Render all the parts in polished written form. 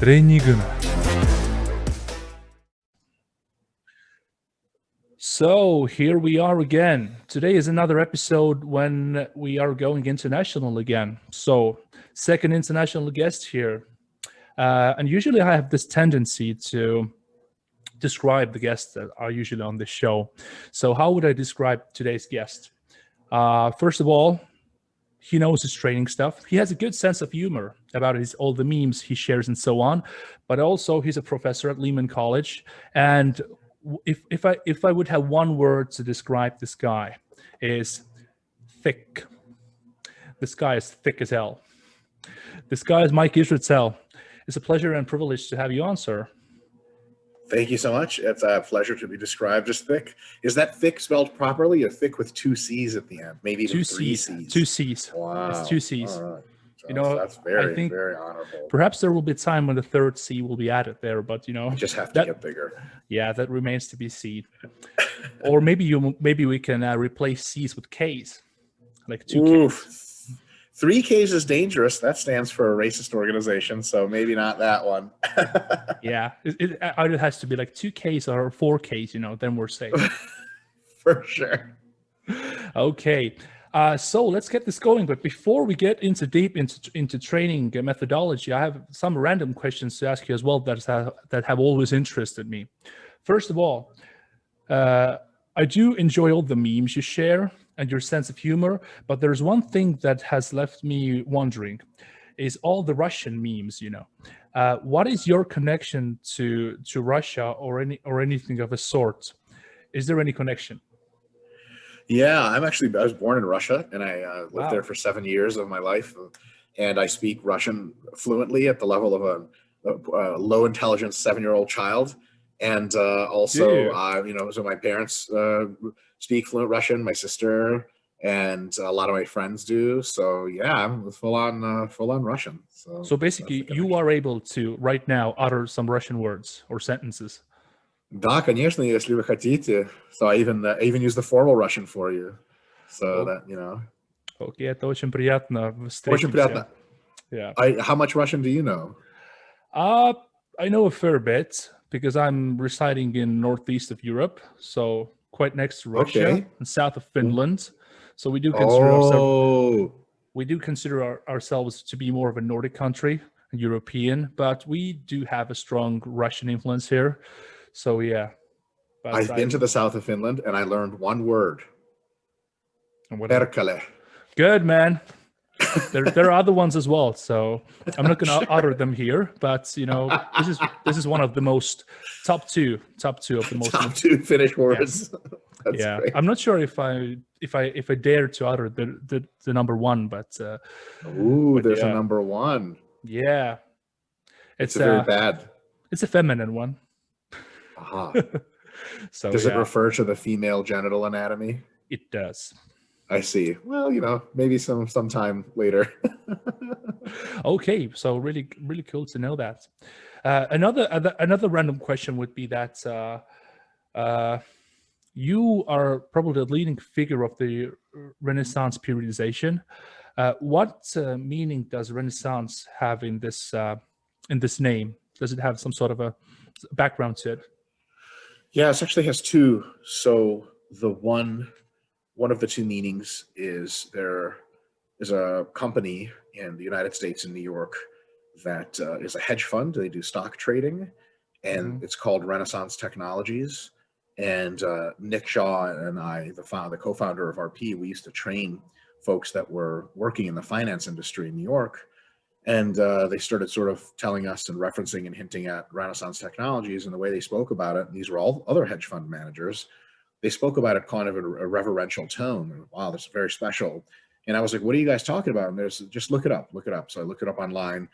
Trennikõne. So here we are again. Today is another episode when we are going international again. So second international guest here. And usually I have this tendency to describe the guests that are usually on this show. So how would I describe today's guest? First of all, he knows his training stuff. He has a good sense of humor about all the memes he shares and so on. But also, he's a professor at Lehman College. And if I would have one word to describe this guy, is thick. This guy is thick as hell. This guy is Mike Israetel. It's a pleasure and privilege to have you on, sir. Thank you so much. It's a pleasure to be described as thick. Is that thick spelled properly, or thick with two C's at the end? Maybe even three C's. Two C's. Wow. It's two C's. All right. So that's very, very honorable. Perhaps there will be a time when the third C will be added there, but you just have to get bigger. Yeah, that remains to be seen. Or maybe we can replace C's with K's, like two K's. 3 Ks is dangerous. That stands for a racist organization, so maybe not that one. Yeah, it either has to be like 2 Ks or 4 Ks, then we're safe. For sure. Okay, so let's get this going. But before we get deep into training methodology, I have some random questions to ask you as well that have always interested me. First of all, I do enjoy all the memes you share and your sense of humor, but there's one thing that has left me wondering, is all the Russian memes, What is your connection to Russia or anything of a sort? Is there any connection? Yeah, I was born in Russia, and I lived there for 7 years of my life, and I speak Russian fluently at the level of a low intelligence 7-year-old child. And so my parents speak fluent Russian, my sister, and a lot of my friends do. So yeah, I'm full on Russian. So basically, you are able to right now utter some Russian words or sentences. Да, конечно, если вы хотите. So I even use the formal Russian for you. So that Okay, это очень приятно. Очень приятно. Yeah. How much Russian do you know? I know a fair bit, because I'm residing in northeast of Europe, so quite next to Russia and south of Finland. So we do consider ourselves to be more of a Nordic country, a European, but we do have a strong Russian influence here. So yeah. I've been to the south of Finland, and I learned one word. Perkele. Good, man. There are other ones as well, so I'm not going to utter them here. But this is one of the most top two of the most top 2 Finnish words. Yeah, great. I'm not sure if I dare to utter the number one, but there's a number one. Yeah, it's a very bad. It's a feminine one. So does it refer to the female genital anatomy? It does. I see. Well, maybe sometime later. Okay, so really, really cool to know that. Another random question would be that you are probably the leading figure of the Renaissance periodization. What meaning does Renaissance have in this name? Does it have some sort of a background to it? Yeah, it actually has 2. So the one of the 2 meanings is there is a company in the United States in New York that is a hedge fund. They do stock trading, and it's called Renaissance Technologies. And Nick Shaw and I, the co-founder of RP, we used to train folks that were working in the finance industry in New York. And they started sort of telling us and referencing and hinting at Renaissance Technologies, and the way they spoke about it, and these were all other hedge fund managers, they spoke about it kind of a reverential tone. And, wow, that's very special. And I was like, what are you guys talking about? And there's just look it up. So I looked it up online,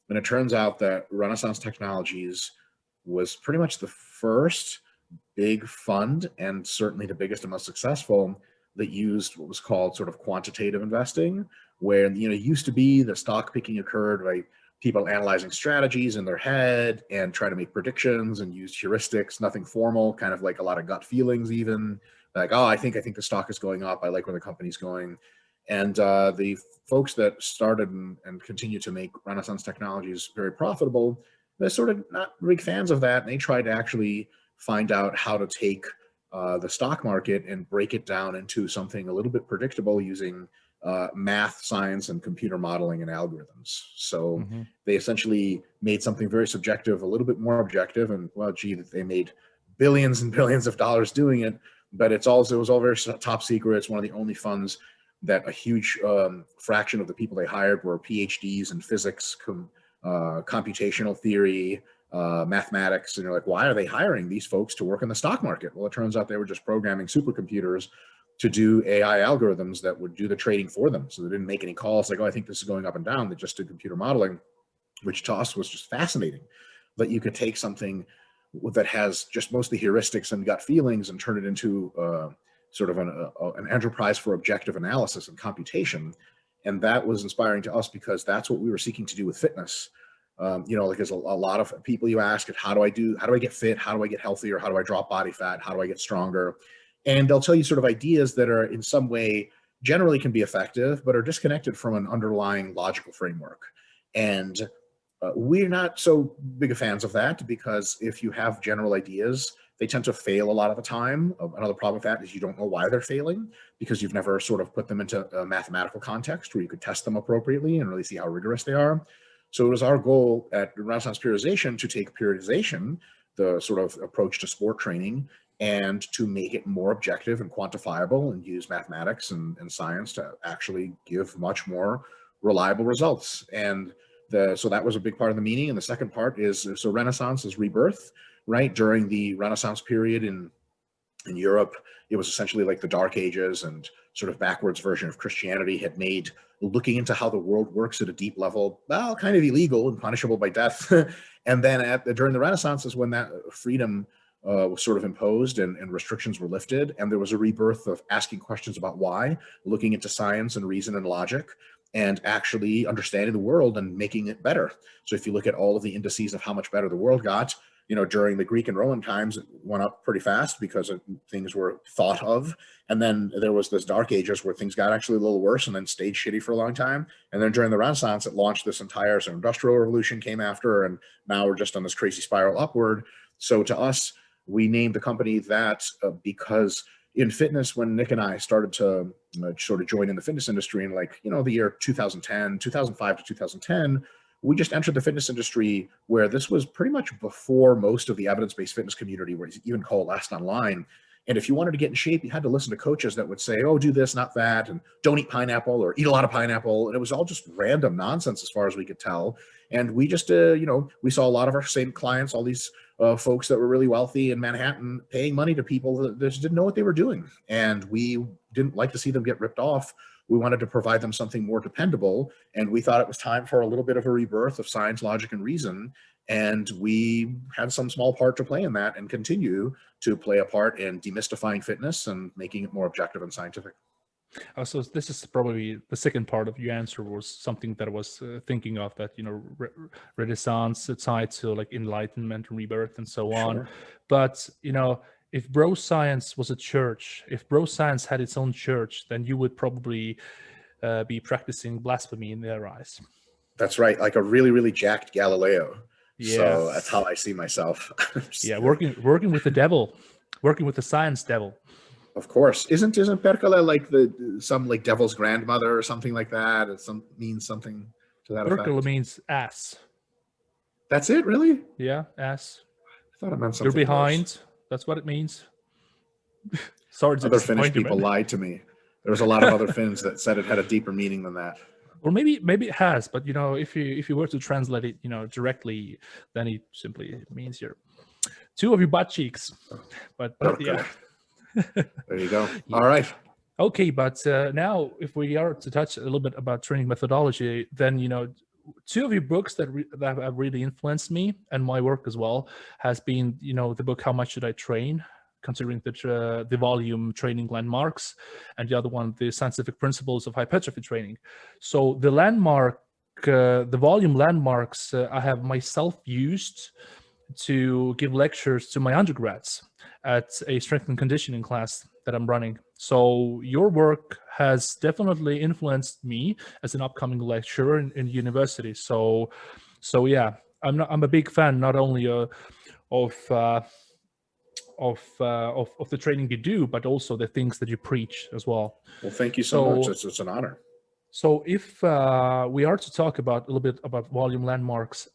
and it turns out that Renaissance Technologies was pretty much the first big fund, and certainly the biggest and most successful, that used what was called sort of quantitative investing, where it used to be the stock picking occurred by people analyzing strategies in their head and trying to make predictions and use heuristics, nothing formal, kind of like a lot of gut feelings, even like, oh, I think the stock is going up. I like where the company's going. And the folks that started and continue to make Renaissance Technologies very profitable they're sort of not big fans of that. And they tried to actually find out how to take the stock market and break it down into something a little bit predictable using math, science, and computer modeling and algorithms. So they essentially made something very subjective a little bit more objective. And well, gee, they made billions and billions of dollars doing it, but it was all very top secret. It's one of the only funds that a huge fraction of the people they hired were PhDs in physics, computational theory, mathematics. And you're like, why are they hiring these folks to work in the stock market? Well, it turns out they were just programming supercomputers to do AI algorithms that would do the trading for them. So they didn't make any calls like, oh, I think this is going up and down. They just did computer modeling, which to us was just fascinating, that you could take something that has just mostly heuristics and gut feelings and turn it into sort of an enterprise for objective analysis and computation. And that was inspiring to us because that's what we were seeking to do with fitness. Like there's a lot of people you ask, how do I get fit? How do I get healthier? How do I drop body fat? How do I get stronger? And they'll tell you sort of ideas that are in some way generally can be effective, but are disconnected from an underlying logical framework. And we're not so big of fans of that, because if you have general ideas, they tend to fail a lot of the time. Another problem with that is you don't know why they're failing, because you've never sort of put them into a mathematical context where you could test them appropriately and really see how rigorous they are. So it was our goal at Renaissance Periodization to take periodization, the sort of approach to sport training, and to make it more objective and quantifiable and use mathematics and science to actually give much more reliable results. And so that was a big part of the meaning. And the second part is, so Renaissance is rebirth, right? During the Renaissance period in Europe, it was essentially like the Dark Ages, and sort of backwards version of Christianity had made looking into how the world works at a deep level, well, kind of illegal and punishable by death. And then during the Renaissance is when that freedom was sort of imposed and restrictions were lifted. And there was a rebirth of asking questions about why, looking into science and reason and logic, and actually understanding the world and making it better. So if you look at all of the indices of how much better the world got, during the Greek and Roman times, it went up pretty fast because things were thought of. And then there was this Dark Ages where things got actually a little worse and then stayed shitty for a long time. And then during the Renaissance, it launched this entire industrial revolution came after, and now we're just on this crazy spiral upward. So to us, we named the company that because in fitness, when Nick and I started to sort of join in the fitness industry in the year 2010, 2005 to 2010, we just entered the fitness industry where this was pretty much before most of the evidence-based fitness community was even coalesced online. And if you wanted to get in shape, you had to listen to coaches that would say, oh, do this, not that, and don't eat pineapple or eat a lot of pineapple. And it was all just random nonsense as far as we could tell. And we just, we saw a lot of our same clients, all these folks that were really wealthy in Manhattan, paying money to people that just didn't know what they were doing. And we didn't like to see them get ripped off. We wanted to provide them something more dependable. And we thought it was time for a little bit of a rebirth of science, logic, and reason. And we had some small part to play in that, and continue to play a part in demystifying fitness and making it more objective and scientific. So this is probably the second part of your answer, was something that I was thinking of, that Renaissance tied to like enlightenment and rebirth and so on. Sure. But if bro science was a church, if bro science had its own church, then you would probably be practicing blasphemy in their eyes. That's right, like a really, really jacked Galileo. Yeah. So that's how I see myself. Yeah, working with the devil, working with the science devil. Of course. Isn't Percola like some devil's grandmother or something like that? It means something to that effect. Percola means ass. That's it, really? Yeah, ass. I thought it meant something. You're behind. Worse. That's what it means. Sorry to other Finnish people lied to me. There was a lot of other Finns that said it had a deeper meaning than that. Or maybe it has, but if you were to translate it, directly, then it simply means two of your butt cheeks. But okay. Yeah. There you go. All right. Okay, but now if we are to touch a little bit about training methodology, then two of your books that have really influenced me and my work as well has been the book How Much Should I Train, considering the volume Training Landmarks, and the other one, The Scientific Principles of Hypertrophy Training. So the volume landmarks I have myself used to give lectures to my undergrads at a strength and conditioning class that I'm running. So your work has definitely influenced me as an upcoming lecturer in university. So yeah, I'm a big fan not only of of the training you do, but also the things that you preach as well. Well, thank you so much. It's an honor. So if we are to talk about a little bit about volume landmarks,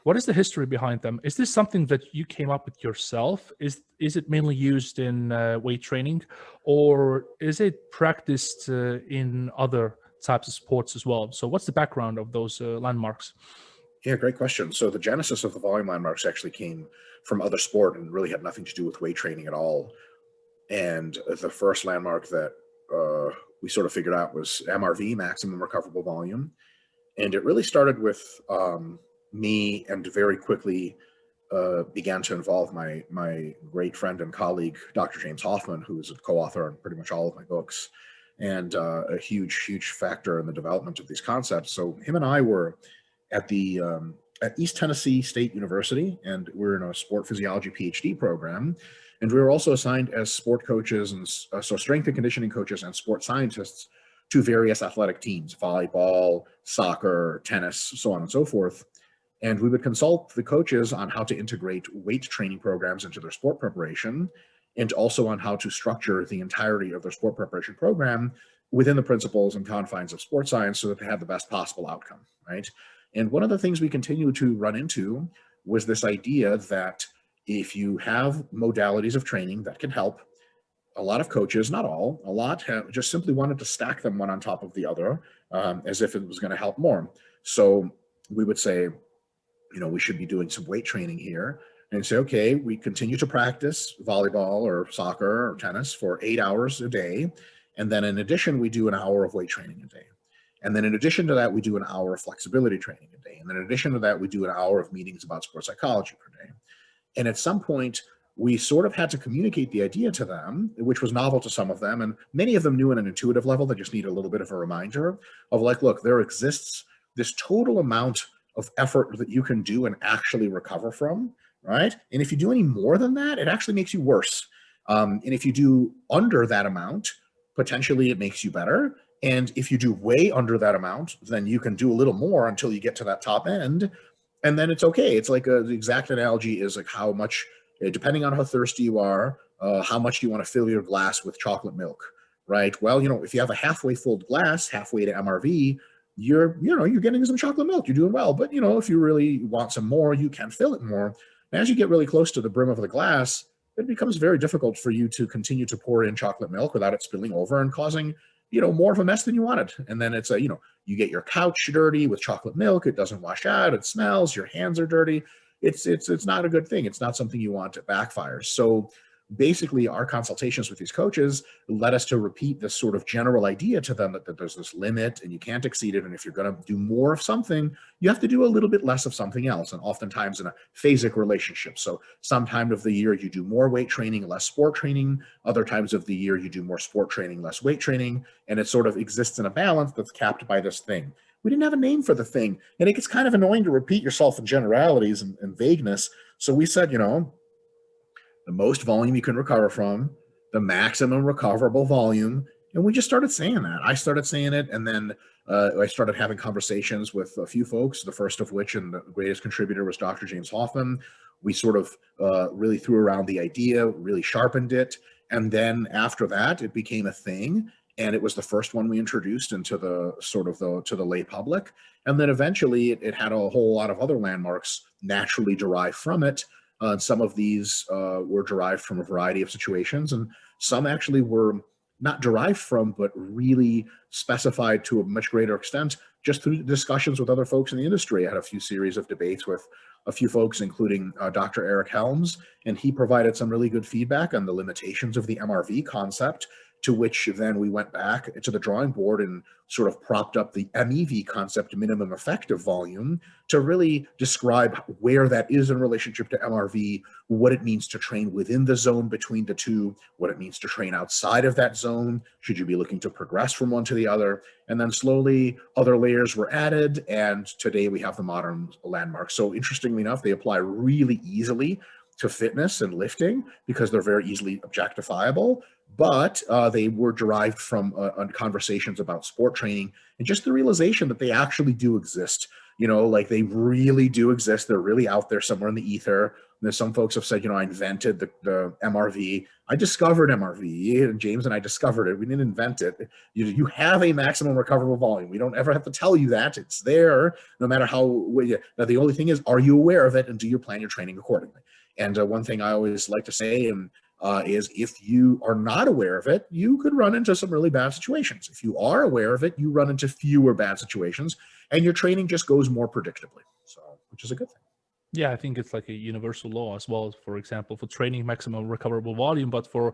what is the history behind them? Is this something that you came up with yourself? Is it mainly used in weight training, or is it practiced in other types of sports as well? So what's the background of those landmarks? Yeah, great question. So the genesis of the volume landmarks actually came from other sport and really had nothing to do with weight training at all. And the first landmark that we sort of figured out was MRV, maximum recoverable volume. And it really started with me, and very quickly began to involve my great friend and colleague, Dr. James Hoffman, who is a co-author on pretty much all of my books, and a huge factor in the development of these concepts. So him and I were at East Tennessee State University, and we're in a sport physiology PhD program. And we were also assigned as sport coaches, and so strength and conditioning coaches and sport scientists to various athletic teams, volleyball, soccer, tennis, so on and so forth. And we would consult the coaches on how to integrate weight training programs into their sport preparation, and also on how to structure the entirety of their sport preparation program within the principles and confines of sports science so that they have the best possible outcome, right? And one of the things we continue to run into was this idea that if you have modalities of training that can help, a lot of coaches, not all, a lot have just simply wanted to stack them one on top of the other as if it was going to help more. So we would say, we should be doing some weight training here, and say, okay, we continue to practice volleyball or soccer or tennis for 8 hours a day. And then in addition, we do an hour of weight training a day. And then in addition to that, we do an hour of flexibility training a day. And then in addition to that, we do an hour of meetings about sports psychology per day. And at some point, we sort of had to communicate the idea to them, which was novel to some of them. And many of them knew on an intuitive level. They just need a little bit of a reminder of like, look, there exists this total amount of effort that you can do and actually recover from, right? And if you do any more than that, it actually makes you worse. And if you do under that amount, potentially it makes you better. And if you do way under that amount, then you can do a little more until you get to that top end. And then it's okay. It's like the exact analogy is like how much, depending on how thirsty you are, how much do you want to fill your glass with chocolate milk, right? Well, if you have a halfway filled glass, halfway to MRV, you're getting some chocolate milk. You're doing well. But, if you really want some more, you can fill it more. And as you get really close to the brim of the glass, it becomes very difficult for you to continue to pour in chocolate milk without it spilling over and causing more of a mess than you wanted. And then it's you get your couch dirty with chocolate milk. It doesn't wash out. It smells. Your hands are dirty. It's not a good thing. It's not something you want to backfire. So basically, our consultations with these coaches led us to repeat this sort of general idea to them that there's this limit and you can't exceed it. And if you're going to do more of something, you have to do a little bit less of something else. And oftentimes in a phasic relationship. So some time of the year you do more weight training, less sport training. Other times of the year you do more sport training, less weight training. And it sort of exists in a balance that's capped by this thing. We didn't have a name for the thing. And it gets kind of annoying to repeat yourself in generalities and vagueness. So we said, the most volume you can recover from, the maximum recoverable volume. And we just started saying that. I started saying it, and then I started having conversations with a few folks, the first of which and the greatest contributor was Dr. James Hoffman. We sort of really threw around the idea, really sharpened it. And then after that, it became a thing. And it was the first one we introduced into the to the lay public. And then eventually it had a whole lot of other landmarks naturally derived from it. Some of these were derived from a variety of situations, and some actually were not derived from, but really specified to a much greater extent just through discussions with other folks in the industry. I had a few series of debates with a few folks, including Dr. Eric Helms, and he provided some really good feedback on the limitations of the MRV concept, to which then we went back to the drawing board and sort of propped up the MEV concept, minimum effective volume, to really describe where that is in relationship to MRV, what it means to train within the zone between the two, what it means to train outside of that zone, should you be looking to progress from one to the other, and then slowly other layers were added, and today we have the modern landmarks. So interestingly enough, they apply really easily to fitness and lifting because they're very easily objectifiable, but they were derived from conversations about sport training and just the realization that they actually do exist. You know, like they really do exist. They're really out there somewhere in the ether. There's some folks have said, you know, I invented the MRV. I discovered MRV, and James and I discovered it. We didn't invent it. You have a maximum recoverable volume. We don't ever have to tell you that. It's there, no matter how. Now, the only thing is, are you aware of it, and do you plan your training accordingly? And one thing I always like to say is if you are not aware of it, you could run into some really bad situations. If you are aware of it, you run into fewer bad situations, and your training just goes more predictably. So, which is a good thing. Yeah, I think it's like a universal law as well. For example, for training, maximum recoverable volume, but for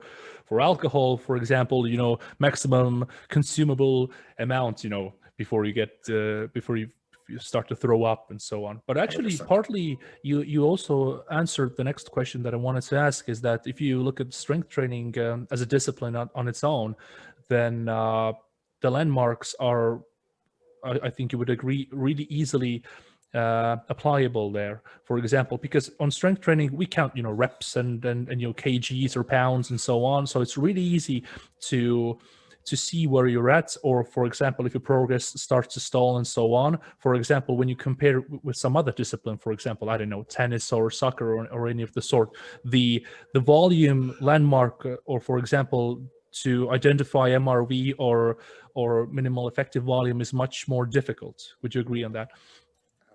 alcohol, for example, you know, maximum consumable amount, you know, before you get before you start to throw up and so on. But actually, 100%. partly you also answered the next question that I wanted to ask, is that if you look at strength training as a discipline on its own, then the landmarks are, I think you would agree, really easily applicable there. For example, because on strength training we count, you know, reps and you know, kgs or pounds and so on. So it's really easy to see where you're at. Or for example, if your progress starts to stall and so on. For example, when you compare with some other discipline, for example, I don't know, tennis or soccer or any of the sort, the volume landmark, or for example, to identify MRV or minimal effective volume is much more difficult. Would you agree on that?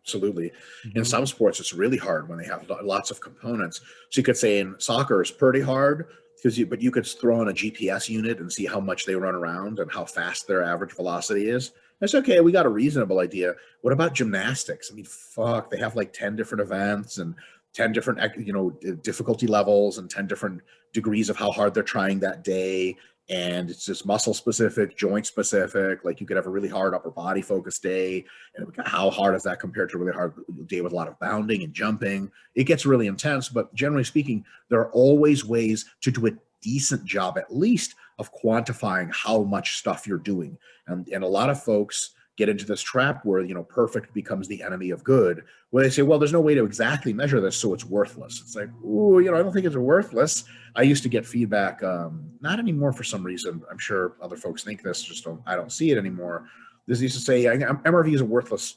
Absolutely. In some sports, it's really hard when they have lots of components. So you could say in soccer, it's pretty hard but you could throw in a GPS unit and see how much they run around and how fast their average velocity is. That's okay. We got a reasonable idea. What about gymnastics? I mean, fuck, they have like 10 different events and 10 different, you know, difficulty levels and 10 different degrees of how hard they're trying that day. And it's just muscle specific, joint specific. Like you could have a really hard upper body focused day. And how hard is that compared to a really hard day with a lot of bounding and jumping? It gets really intense, but generally speaking, there are always ways to do a decent job, at least, of quantifying how much stuff you're doing. And a lot of folks get into this trap where, you know, perfect becomes the enemy of good, where they say, well, there's no way to exactly measure this, so it's worthless. It's like, ooh, you know, I don't think it's worthless. I used to get feedback, not anymore for some reason. I'm sure other folks think this, I don't see it anymore. This used to say, MRV is a worthless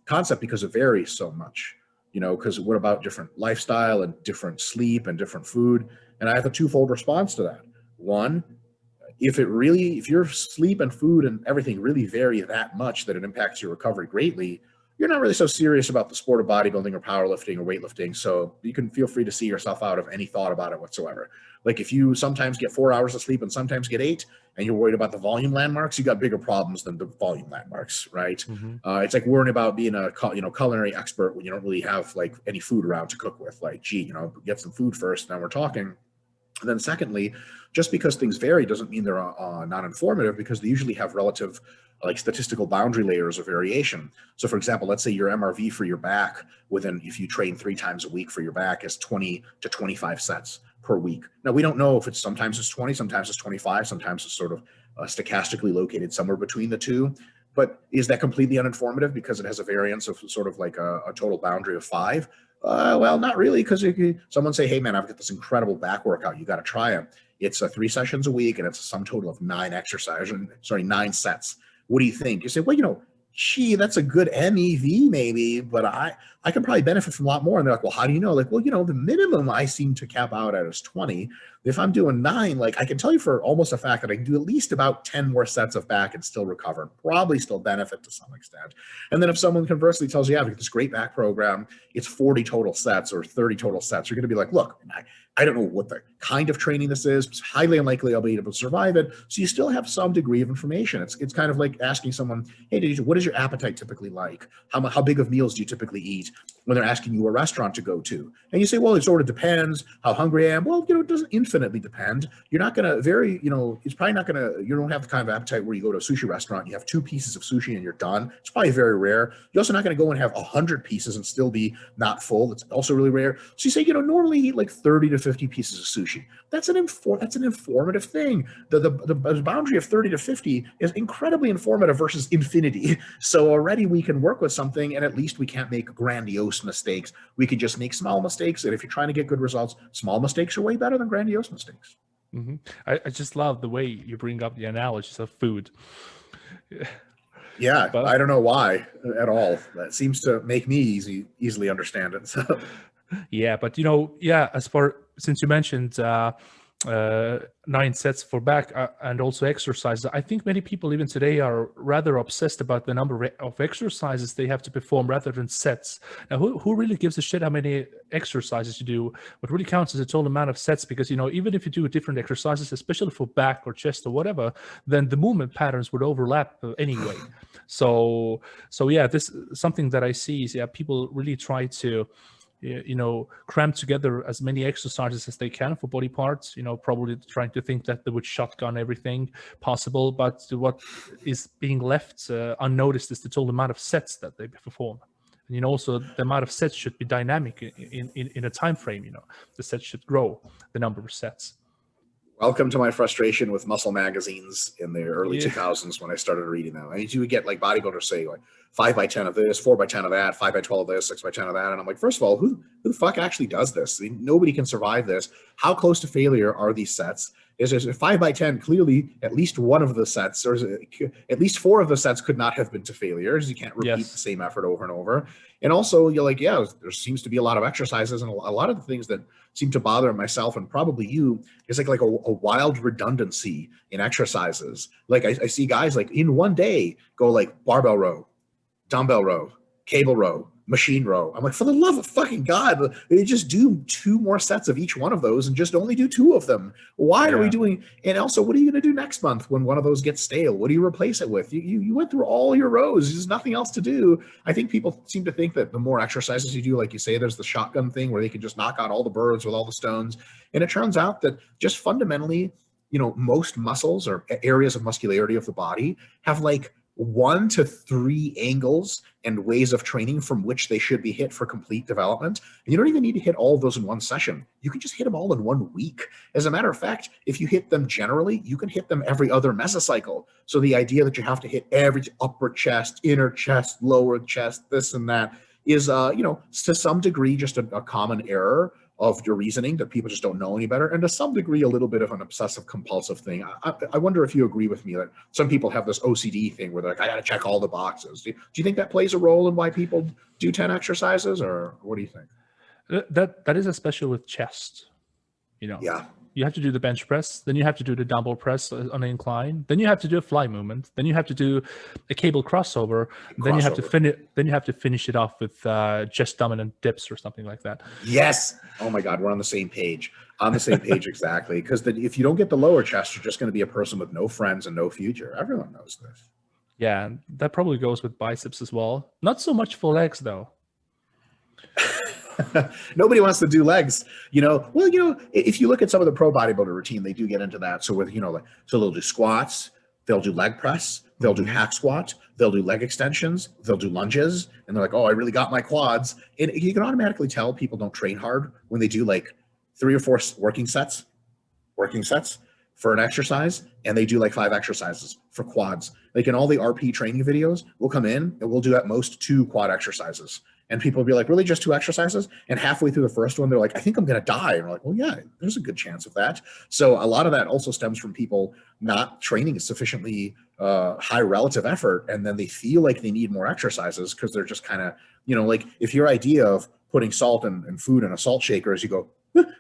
concept because it varies so much, you know, because what about different lifestyle and different sleep and different food? And I have a twofold response to that. One, if your sleep and food and everything really vary that much that it impacts your recovery greatly, you're not really so serious about the sport of bodybuilding or powerlifting or weightlifting. So you can feel free to see yourself out of any thought about it whatsoever. Like if you sometimes get 4 hours of sleep and sometimes get 8, and you're worried about the volume landmarks, you got bigger problems than the volume landmarks, right? It's like worrying about being a culinary expert when you don't really have like any food around to cook with. Like, gee, you know, get some food first, now we're talking. And then secondly, just because things vary doesn't mean they're not informative, because they usually have relative like statistical boundary layers of variation. So for example, let's say your MRV for your back if you train 3 times a week for your back, is 20 to 25 sets per week. Now we don't know if sometimes it's 20, sometimes it's 25, sometimes it's sort of stochastically located somewhere between the two. But is that completely uninformative because it has a variance of sort of like a total boundary of 5? Well, not really, because someone say, hey man, I've got this incredible back workout, you got to try it. It's 3 sessions a week and it's a sum total of 9 sets. What do you think? You say, well, you know, gee, that's a good MEV maybe, but I can probably benefit from a lot more. And they're like, well, how do you know? Like, well, you know, the minimum I seem to cap out at is 20. If I'm doing 9, like I can tell you for almost a fact that I can do at least about 10 more sets of back and still recover, probably still benefit to some extent. And then if someone conversely tells you, yeah, I've got this great back program, it's 40 total sets or 30 total sets, you're going to be like, look, I don't know what the kind of training this is. It's highly unlikely I'll be able to survive it. So you still have some degree of information. It's kind of like asking someone, hey, what is your appetite typically like? How big of meals do you typically eat? When they're asking you a restaurant to go to. And you say, well, it sort of depends how hungry I am. Well, you know, it doesn't infinitely depend. You're not going to it's probably not going to, you don't have the kind of appetite where you go to a sushi restaurant, you have 2 pieces of sushi and you're done. It's probably very rare. You're also not going to go and have 100 pieces and still be not full. It's also really rare. So you say, you know, normally eat like 30 to 50 pieces of sushi. That's an informative thing. The boundary of 30 to 50 is incredibly informative versus infinity. So already we can work with something, and at least we can't make grandiose mistakes. We can just make small mistakes. And if you're trying to get good results, small mistakes are way better than grandiose mistakes. I just love the way you bring up the analogies of food. Yeah, But I don't know why at all. That seems to make me easily understand it. So yeah, but yeah, since you mentioned 9 sets for back and also exercises, I think many people even today are rather obsessed about the number of exercises they have to perform rather than sets. Now, who really gives a shit how many exercises you do? What really counts is the total amount of sets, because even if you do different exercises, especially for back or chest or whatever, then the movement patterns would overlap anyway. So yeah, this something that I see is people really try to cram together as many exercises as they can for body parts, probably trying to think that they would shotgun everything possible, but what is being left unnoticed is the total amount of sets that they perform. And also the amount of sets should be dynamic in a time frame. The sets should grow, the number of sets. welcome to my frustration with muscle magazines in the early Yeah. 2000s when I started reading them. I mean, you would get like bodybuilders say like 5x10 of this, 4x10 of that, 5x12 of this, 6x10 of that. And I'm like, first of all, who the fuck actually does this? I mean, nobody can survive this. How close to failure are these sets? Is there 5x10? Clearly, at least one of the sets, or at least 4 of the sets could not have been to failures. You can't repeat the same effort over and over. And also, you're like, yeah, there seems to be a lot of exercises, and a lot of the things that seem to bother myself and probably you is like a wild redundancy in exercises. Like I see guys like in one day go like barbell row, dumbbell row, cable row, machine row. I'm like, for the love of fucking God, they just do 2 more sets of each one of those and just only do 2 of them. Why are we doing? And also, what are you going to do next month when one of those gets stale? What do you replace it with? You went through all your rows. There's nothing else to do. I think people seem to think that the more exercises you do, like you say, there's the shotgun thing where they can just knock out all the birds with all the stones. And it turns out that just fundamentally, most muscles or areas of muscularity of the body have like 1 to 3 angles and ways of training from which they should be hit for complete development. And you don't even need to hit all of those in one session. You can just hit them all in 1 week. As a matter of fact, if you hit them generally, you can hit them every other mesocycle. So the idea that you have to hit every upper chest, inner chest, lower chest, this and that is, to some degree, just a common error of your reasoning that people just don't know any better, and to some degree a little bit of an obsessive compulsive thing. I wonder if you agree with me that some people have this OCD thing where they're like, I gotta check all the boxes. Do you think that plays a role in why people do 10 exercises, or what do you think? That is especially with chest. Yeah. You have to do the bench press, then you have to do the dumbbell press on an incline, then you have to do a fly movement, then you have to do a cable crossover, then you have to finish it off with chest dominant dips or something like that. Yes. Oh my God, we're on the same page. On the same page, exactly. Because if you don't get the lower chest, you're just going to be a person with no friends and no future. Everyone knows this. Yeah, that probably goes with biceps as well. Not so much for legs though. Nobody wants to do legs, if you look at some of the pro bodybuilder routine, they do get into that. So with, so they'll do squats, they'll do leg press, they'll do hack squat, they'll do leg extensions, they'll do lunges, and they're like, oh, I really got my quads. And you can automatically tell people don't train hard when they do like 3 or 4 working sets for an exercise, and they do like 5 exercises for quads. Like in all the RP training videos, we'll come in and we'll do at most 2 quad exercises. And people will be like, really, just 2 exercises? And halfway through the first one, they're like, I think I'm going to die. And we're like, well, yeah, there's a good chance of that. So a lot of that also stems from people not training sufficiently high relative effort. And then they feel like they need more exercises because they're just kind of, like if your idea of putting salt and food in a salt shaker is you go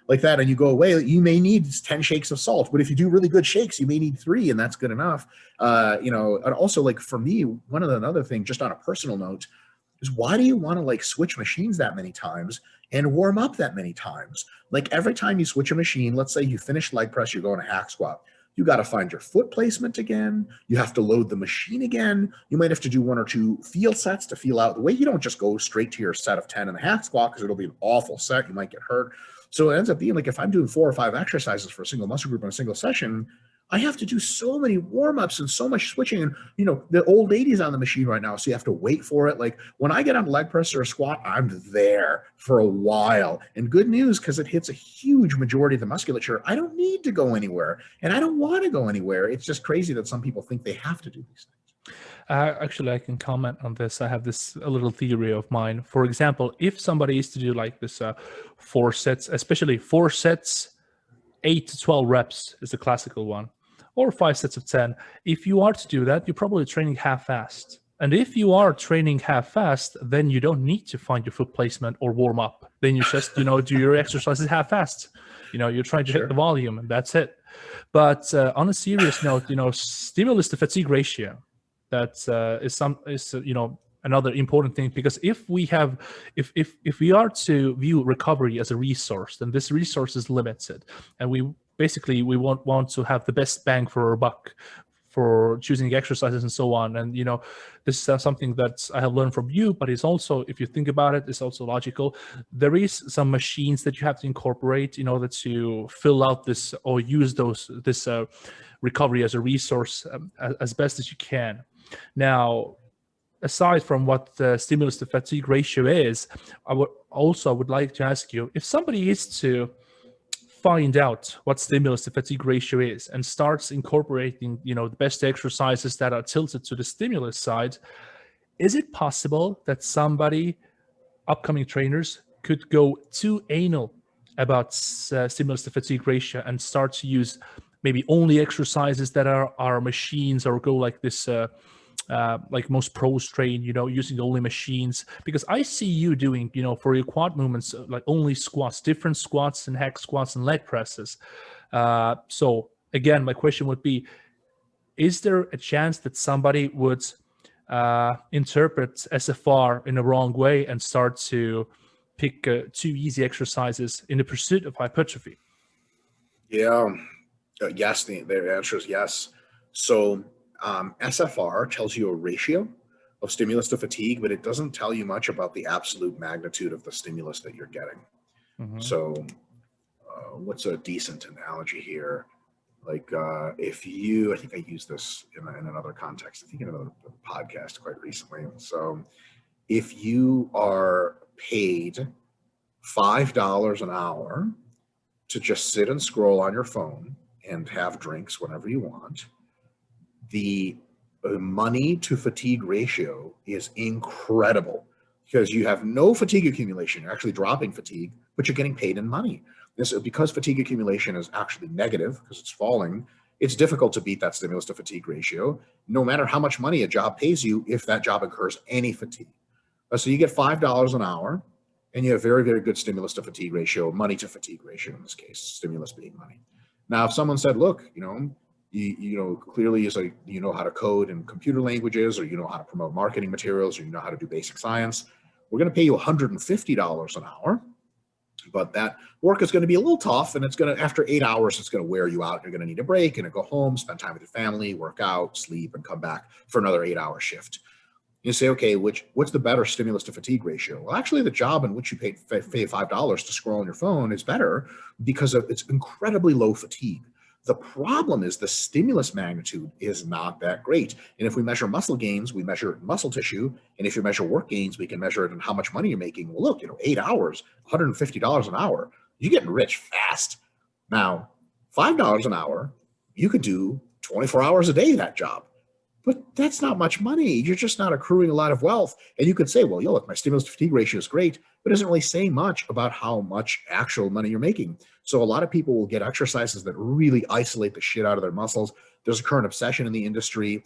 like that and you go away, you may need 10 shakes of salt. But if you do really good shakes, you may need 3, and that's good enough. And also, like for me, another thing, just on a personal note, is why do you want to like switch machines that many times and warm up that many times? Like every time you switch a machine, let's say you finish leg press, you're going to hack squat. You got to find your foot placement again. You have to load the machine again. You might have to do 1 or 2 feel sets to feel out the way. You don't just go straight to your set of 10 in the hack squat because it'll be an awful set. You might get hurt. So it ends up being like if I'm doing 4 or 5 exercises for a single muscle group in a single session, I have to do so many warm-ups and so much switching. And, the old lady's on the machine right now, so you have to wait for it. Like when I get on leg press or a squat, I'm there for a while. And good news, because it hits a huge majority of the musculature, I don't need to go anywhere. And I don't want to go anywhere. It's just crazy that some people think they have to do these things. Actually, I can comment on this. I have a little theory of mine. For example, if somebody is to do like this 4 sets, especially 4 sets, 8 to 12 reps is a classical one, or 5 sets of 10. If you are to do that, you're probably training half-assed. And if you are training half-fast, then you don't need to find your foot placement or warm up. Then you just, do your exercises half-fast. You're trying to hit the volume, and that's it. But on a serious note, stimulus to fatigue ratio, that is another important thing, because if we are to view recovery as a resource, then this resource is limited, and we want to have the best bang for our buck for choosing exercises and so on. And this is something that I have learned from you, but it's also, if you think about it, it's also logical. There is some machines that you have to incorporate in order to fill out this or use this recovery as a resource as best as you can. Now, aside from what the stimulus to fatigue ratio is, I would like to ask you, if somebody is to find out what stimulus to fatigue ratio is and starts incorporating, the best exercises that are tilted to the stimulus side, is it possible that upcoming trainers could go too anal about stimulus to fatigue ratio and start to use maybe only exercises that are machines, or go like this, like most pros train, using only machines? Because I see you doing, for your quad movements, like only squats, different squats and hack squats and leg presses. So again, my question would be, is there a chance that somebody would interpret SFR in a wrong way and start to pick too easy exercises in the pursuit of hypertrophy? Yeah. Yes, the answer is yes. So SFR tells you a ratio of stimulus to fatigue, but it doesn't tell you much about the absolute magnitude of the stimulus that you're getting. Mm-hmm. So what's a decent analogy here? Like I think I used this in another context, I think in another podcast quite recently. So if you are paid $5 an hour to just sit and scroll on your phone and have drinks whenever you want, the money to fatigue ratio is incredible, because you have no fatigue accumulation. You're actually dropping fatigue, but you're getting paid in money. Because fatigue accumulation is actually negative, because it's falling, it's difficult to beat that stimulus to fatigue ratio, no matter how much money a job pays you, if that job incurs any fatigue. So you get $5 an hour, and you have very, very good stimulus to fatigue ratio, money to fatigue ratio in this case, stimulus being money. Now, if someone said, look, clearly you know how to code in computer languages, or you know how to promote marketing materials, or you know how to do basic science, we're going to pay you $150 an hour, but that work is going to be a little tough, and it's going to, after 8 hours, it's going to wear you out. You're going to need a break and go home, spend time with your family, work out, sleep, and come back for another 8-hour shift. You say, okay, what's the better stimulus to fatigue ratio? Well, actually, the job in which you pay $5 to scroll on your phone is better, because it's incredibly low fatigue. The problem is the stimulus magnitude is not that great. And if we measure muscle gains, we measure it in muscle tissue. And if you measure work gains, we can measure it in how much money you're making. Well, look, 8 hours, $150 an hour, you're getting rich fast. Now, $5 an hour, you could do 24 hours a day that job. But that's not much money. You're just not accruing a lot of wealth. And you could say, well, look, my stimulus to fatigue ratio is great, but it doesn't really say much about how much actual money you're making. So a lot of people will get exercises that really isolate the shit out of their muscles. There's a current obsession in the industry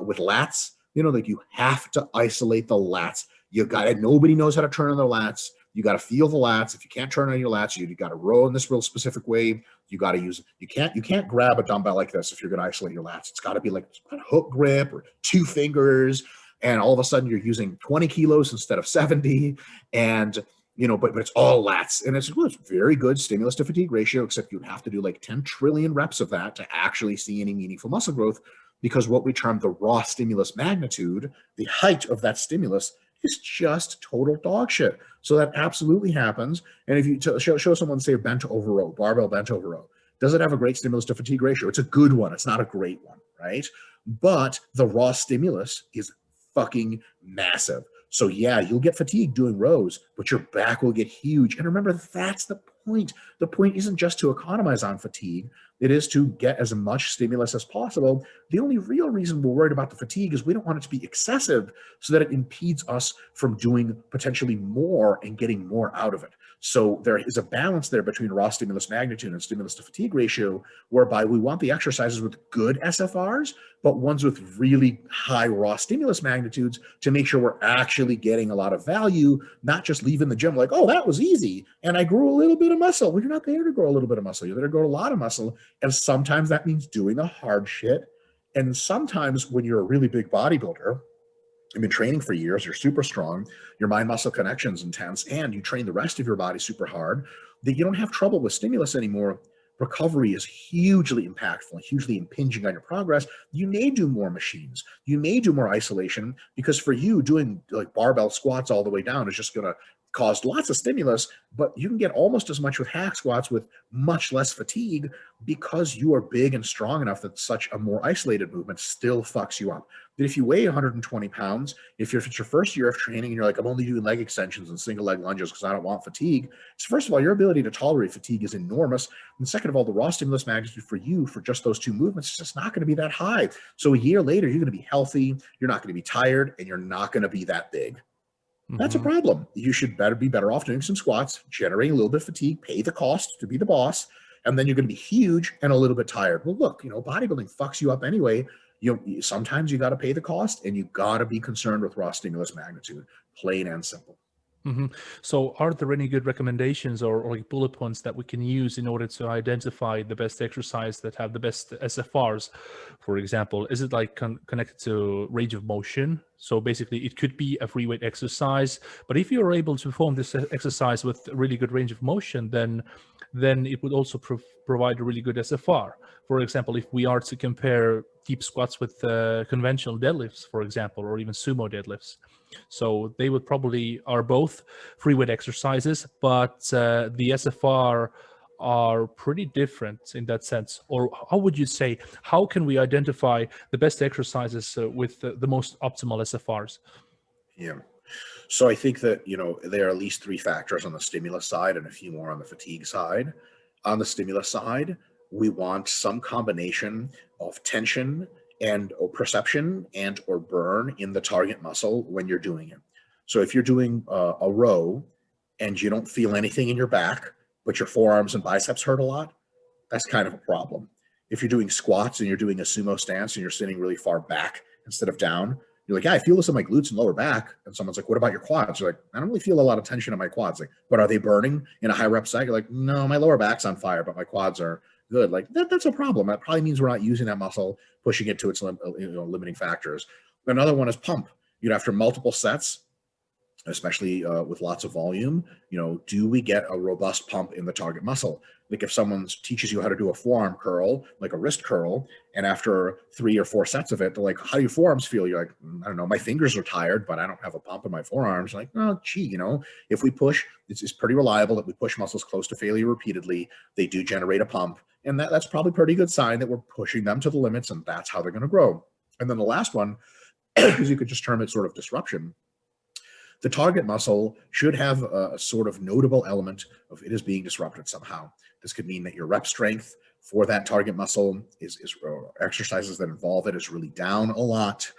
with lats. Like you have to isolate the lats. Nobody knows how to turn on their lats. You got to feel the lats. If you can't turn on your lats, you got to row in this real specific way. You got to use, you can't grab a dumbbell like this if you're going to isolate your lats. It's got to be like a hook grip or 2 fingers. And all of a sudden you're using 20 kilos instead of 70. And, but it's all lats. And it's very good stimulus to fatigue ratio, except you have to do like 10 trillion reps of that to actually see any meaningful muscle growth, because what we term the raw stimulus magnitude, the height of that stimulus, is just total dog shit. So that absolutely happens. And if you show someone, say, bent over row, barbell bent over row, does it have a great stimulus to fatigue ratio? It's a good one. It's not a great one, right? But the raw stimulus is fucking massive. So yeah, you'll get fatigue doing rows, but your back will get huge. And remember, that's the point. The point isn't just to economize on fatigue. It is to get as much stimulus as possible. The only real reason we're worried about the fatigue is we don't want it to be excessive so that it impedes us from doing potentially more and getting more out of it. So there is a balance there between raw stimulus magnitude and stimulus to fatigue ratio, whereby we want the exercises with good SFRs, but ones with really high raw stimulus magnitudes to make sure we're actually getting a lot of value, not just leaving the gym like, oh, that was easy, and I grew a little bit of muscle. Well, you're not there to grow a little bit of muscle. You're there to grow a lot of muscle, and sometimes that means doing the hard shit. And sometimes when you're a really big bodybuilder, you've been training for years, you're super strong, your mind-muscle connection's intense, and you train the rest of your body super hard, that you don't have trouble with stimulus anymore. Recovery is hugely impactful, hugely impinging on your progress. You may do more machines. You may do more isolation, because for you, doing like barbell squats all the way down is just going to cause lots of stimulus, but you can get almost as much with hack squats with much less fatigue, because you are big and strong enough that such a more isolated movement still fucks you up. That if you weigh 120 pounds, if it's your first year of training and you're like, I'm only doing leg extensions and single leg lunges because I don't want fatigue. So first of all, your ability to tolerate fatigue is enormous. And second of all, the raw stimulus magnitude for you for just those two movements is just not going to be that high. So a year later, you're going to be healthy, you're not going to be tired, and you're not going to be that big. That's a problem. You should be better off doing some squats, generating a little bit of fatigue, pay the cost to be the boss, and then you're going to be huge and a little bit tired. Well, look, bodybuilding fucks you up anyway. Sometimes you got to pay the cost, and you got to be concerned with raw stimulus magnitude, plain and simple. So are there any good recommendations or like bullet points that we can use in order to identify the best exercise that have the best SFRs? For example, is it like connected to range of motion? So basically it could be a free weight exercise, but if you're able to perform this exercise with really good range of motion, then it would also provide a really good SFR. For example, if we are to compare deep squats with conventional deadlifts, for example, or even sumo deadlifts. So they would probably are both free weight exercises, but the SFR are pretty different in that sense. Or how would you say, how can we identify the best exercises with the most optimal SFRs? Yeah. So I think that, there are at least three factors on the stimulus side and a few more on the fatigue side. On the stimulus side, we want some combination of tension or perception and or burn in the target muscle when you're doing it. So if you're doing a row and you don't feel anything in your back, but your forearms and biceps hurt a lot, that's kind of a problem. If you're doing squats and you're doing a sumo stance and you're sitting really far back instead of down, you're like, yeah, I feel this in my glutes and lower back. And someone's like, what about your quads? You're like, I don't really feel a lot of tension in my quads. Like, but are they burning in a high rep set? You're like, no, my lower back's on fire, but my quads are good. Like that's a problem. That probably means we're not using that muscle, pushing it to its limiting factors. Another one is pump. After multiple sets, especially with lots of volume, do we get a robust pump in the target muscle? Like if someone teaches you how to do a forearm curl, like a wrist curl, and after 3 or 4 sets of it, they're like, how do your forearms feel? You're like, I don't know, my fingers are tired, but I don't have a pump in my forearms. Like, oh, gee, if we push, it's pretty reliable that we push muscles close to failure repeatedly, they do generate a pump. And that's probably a pretty good sign that we're pushing them to the limits, and that's how they're going to grow. And then the last one, because you could just term it sort of disruption, the target muscle should have a sort of notable element of it is being disrupted somehow. This could mean that your rep strength for that target muscle is exercises that involve it is really down a lot.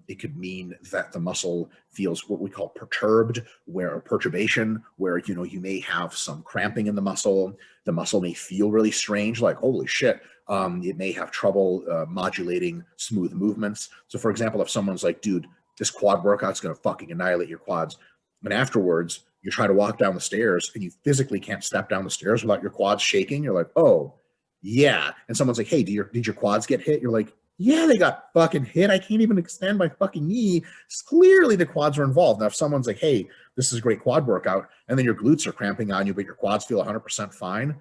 It could mean that the muscle feels what we call perturbed, where perturbation, where you may have some cramping in the muscle. The muscle may feel really strange, like holy shit. It may have trouble modulating smooth movements. So, for example, if someone's like, dude, this quad workout's going to fucking annihilate your quads, and afterwards you try to walk down the stairs and you physically can't step down the stairs without your quads shaking, you're like, oh yeah. And someone's like, hey, did your quads get hit? You're like, yeah, they got fucking hit. I can't even extend my fucking knee. Clearly the quads are involved. Now if someone's like, hey, this is a great quad workout, and then your glutes are cramping on you but your quads feel 100% fine,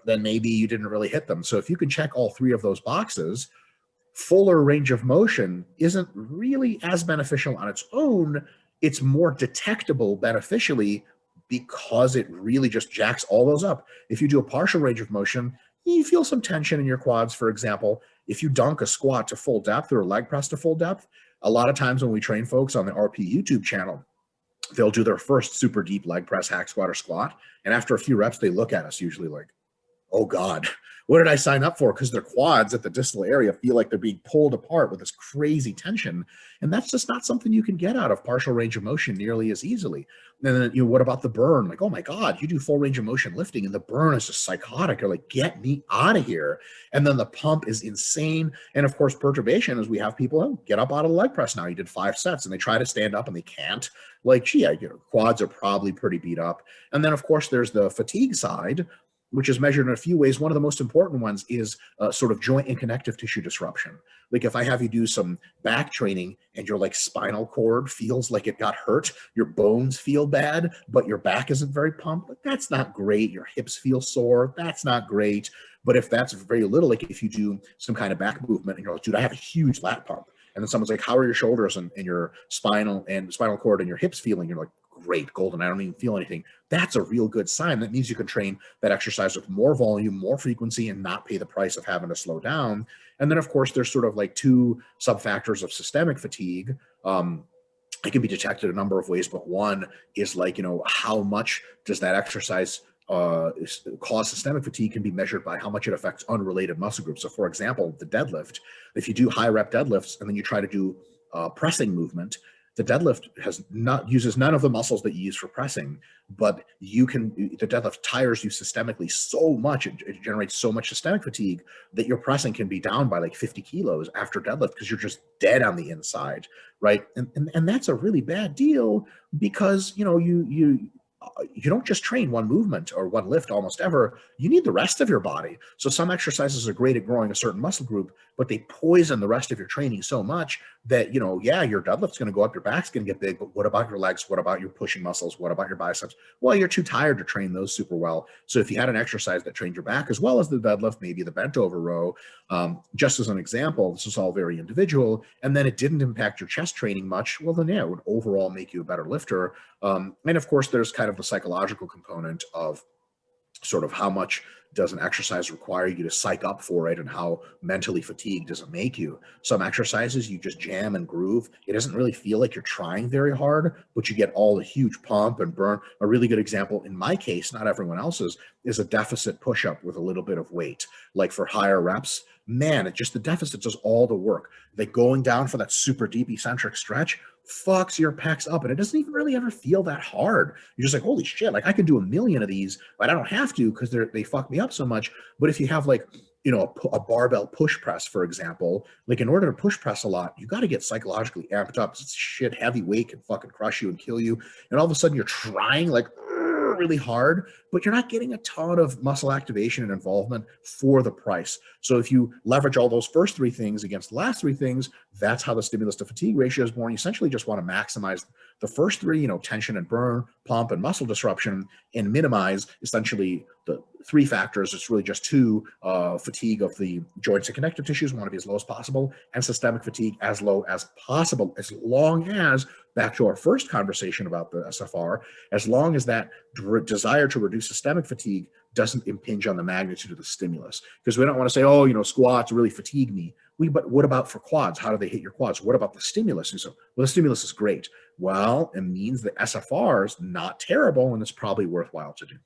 then maybe you didn't really hit them. So if you can check all three of those boxes, fuller range of motion isn't really as beneficial on its own. It's more detectable beneficially because it really just jacks all those up. If you do a partial range of motion, you feel some tension in your quads. For example, if you dunk a squat to full depth or a leg press to full depth, a lot of times when we train folks on the RP YouTube channel, they'll do their first super deep leg press, hack squat, or squat. And after a few reps, they look at us usually like, oh God, what did I sign up for? Because their quads at the distal area feel like they're being pulled apart with this crazy tension. And that's just not something you can get out of partial range of motion nearly as easily. And then, what about the burn? Like, oh my God, you do full range of motion lifting and the burn is just psychotic. You're like, get me out of here. And then the pump is insane. And of course, perturbation is we have people get up out of the leg press now. You did 5 sets and they try to stand up and they can't. Like, quads are probably pretty beat up. And then, of course, there's the fatigue side, which is measured in a few ways. One of the most important ones is sort of joint and connective tissue disruption. Like if I have you do some back training and your like spinal cord feels like it got hurt, your bones feel bad, but your back isn't very pumped, that's not great. Your hips feel sore, that's not great. But if that's very little, like if you do some kind of back movement and you're like, dude, I have a huge lat pump. And then someone's like, how are your shoulders and your spinal cord and your hips feeling? You're like, great, golden, I don't even feel anything. That's a real good sign. That means you can train that exercise with more volume, more frequency, and not pay the price of having to slow down. And then, of course, there's sort of like 2 sub-factors of systemic fatigue. It can be detected a number of ways, but one is like, how much does that exercise cause systemic fatigue can be measured by how much it affects unrelated muscle groups. So for example, the deadlift, if you do high rep deadlifts and then you try to do pressing movement, the deadlift uses none of the muscles that you use for pressing, but the deadlift tires you systemically so much, it generates so much systemic fatigue that your pressing can be down by like 50 kilos after deadlift because you're just dead on the inside, right? And that's a really bad deal because, you don't just train one movement or one lift almost ever. You need the rest of your body. So some exercises are great at growing a certain muscle group, but they poison the rest of your training so much that, your deadlift's going to go up, your back's going to get big, but what about your legs? What about your pushing muscles? What about your biceps? Well, you're too tired to train those super well. So if you had an exercise that trained your back as well as the deadlift, maybe the bent over row, just as an example, this is all very individual, and then it didn't impact your chest training much, well then, it would overall make you a better lifter. And of course, there's kind of the psychological component of sort of how much does an exercise require you to psych up for it and how mentally fatigued does it make you. Some exercises you just jam and groove. It doesn't really feel like you're trying very hard, but you get all the huge pump and burn. A really good example in my case, not everyone else's, is a deficit push-up with a little bit of weight. Like for higher reps, man, the deficit does all the work. Like going down for that super deep eccentric stretch fucks your pecs up, and it doesn't even really ever feel that hard. You're just like, holy shit, like I could do 1,000,000 of these, but I don't have to because they fuck me up so much. But if you have like, a barbell push press, for example, like in order to push press a lot, you got to get psychologically amped up. It's shit, heavy weight can fucking crush you and kill you. And all of a sudden you're trying like really hard, but you're not getting a ton of muscle activation and involvement for the price. So if you leverage all those first 3 things against the last 3 things, that's how the stimulus to fatigue ratio is born. You essentially just want to maximize the first 3, tension and burn, pump and muscle disruption, and minimize essentially the 3 factors. It's really just 2, fatigue of the joints and connective tissues, want to be as low as possible, and systemic fatigue as low as possible, as long as, back to our first conversation about the SFR, as long as that desire to reduce systemic fatigue doesn't impinge on the magnitude of the stimulus. Because we don't want to say, squats really fatigue me. But what about for quads? How do they hit your quads? What about the stimulus? And so, well, the stimulus is great. Well, it means the SFR is not terrible, and it's probably worthwhile to do.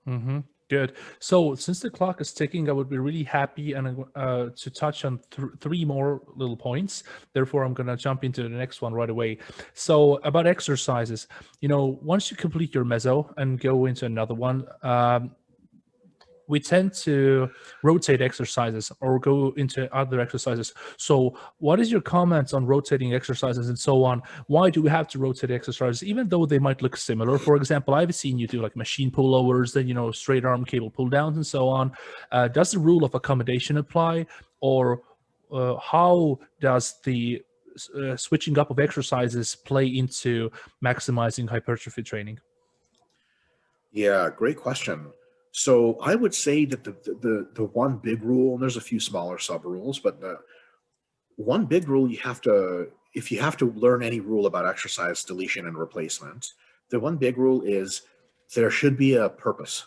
Mm-hmm. Good. So since the clock is ticking, I would be really happy and to touch on 3 more little points. Therefore, I'm going to jump into the next one right away. So about exercises, once you complete your meso and go into another one, we tend to rotate exercises or go into other exercises. So what is your comments on rotating exercises and so on? Why do we have to rotate exercises, even though they might look similar? For example, I've seen you do like machine pullovers, then, straight arm cable pull downs and so on. Does the rule of accommodation apply, or how does the switching up of exercises play into maximizing hypertrophy training? Yeah, great question. So I would say that the one big rule, and there's a few smaller sub rules, but the one big rule if you have to learn any rule about exercise deletion and replacement, the one big rule is there should be a purpose.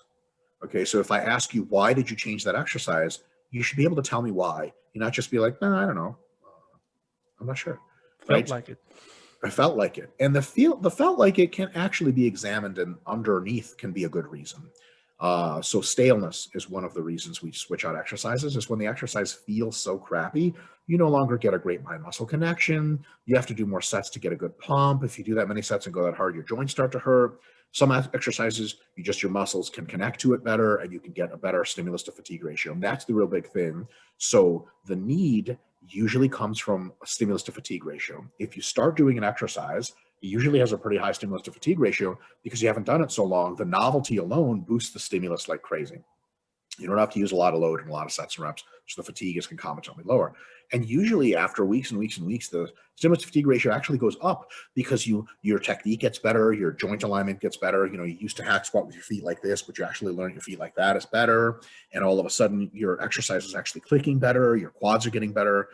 Okay, so if I ask you, why did you change that exercise? You should be able to tell me why. You not just be like, no, I don't know. I'm not sure. Felt like it. I felt like it. And the felt like it can actually be examined, and underneath can be a good reason. So staleness is one of the reasons we switch out exercises, is when the exercise feels so crappy, you no longer get a great mind-muscle connection. You have to do more sets to get a good pump. If you do that many sets and go that hard, your joints start to hurt. Some exercises, your muscles can connect to it better and you can get a better stimulus to fatigue ratio. And that's the real big thing. So the need usually comes from a stimulus to fatigue ratio. If you start doing an exercise, it usually has a pretty high stimulus to fatigue ratio because you haven't done it so long. The novelty alone boosts the stimulus like crazy. You don't have to use a lot of load and a lot of sets and reps, so the fatigue is concomitantly lower. And usually after weeks and weeks and weeks, the stimulus to fatigue ratio actually goes up because your technique gets better, your joint alignment gets better. You used to hack squat with your feet like this, but you actually learn your feet like that is better. And all of a sudden your exercise is actually clicking better, your quads are getting better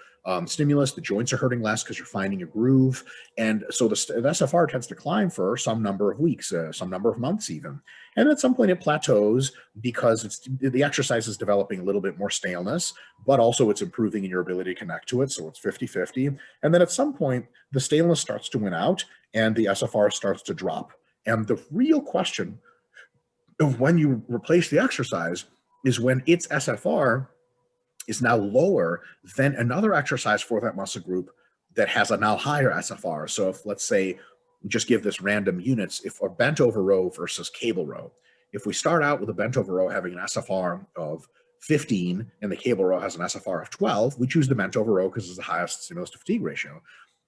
stimulus, the joints are hurting less because you're finding your groove. And so the SFR tends to climb for some number of weeks, some number of months even. And at some point it plateaus because the exercise is developing a little bit more staleness, but also it's improving in your ability to connect to it. So it's 50-50. And then at some point, the staleness starts to win out and the SFR starts to drop. And the real question of when you replace the exercise is when its SFR is now lower than another exercise for that muscle group that has a now higher SFR. So if, let's say, just give this random units, if a bent over row versus cable row, if we start out with a bent over row having an SFR of 15 and the cable row has an SFR of 12, we choose the bent over row because it's the highest stimulus to fatigue ratio.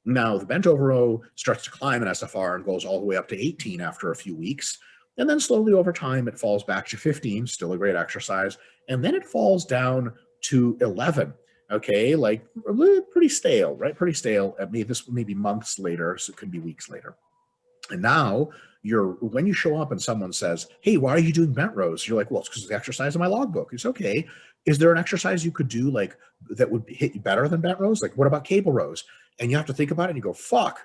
Now the bent over row starts to climb in SFR and goes all the way up to 18 after a few weeks. And then slowly over time, it falls back to 15, still a great exercise. And then it falls down to 11. Okay, like pretty stale, right? Pretty stale. This may be months later, so it could be weeks later. And now when you show up and someone says, "Hey, why are you doing bent rows?" You're like, "Well, it's because of the exercise in my logbook." It's okay. Is there an exercise you could do like that would hit you better than bent rows? Like, what about cable rows? And you have to think about it and you go, "Fuck,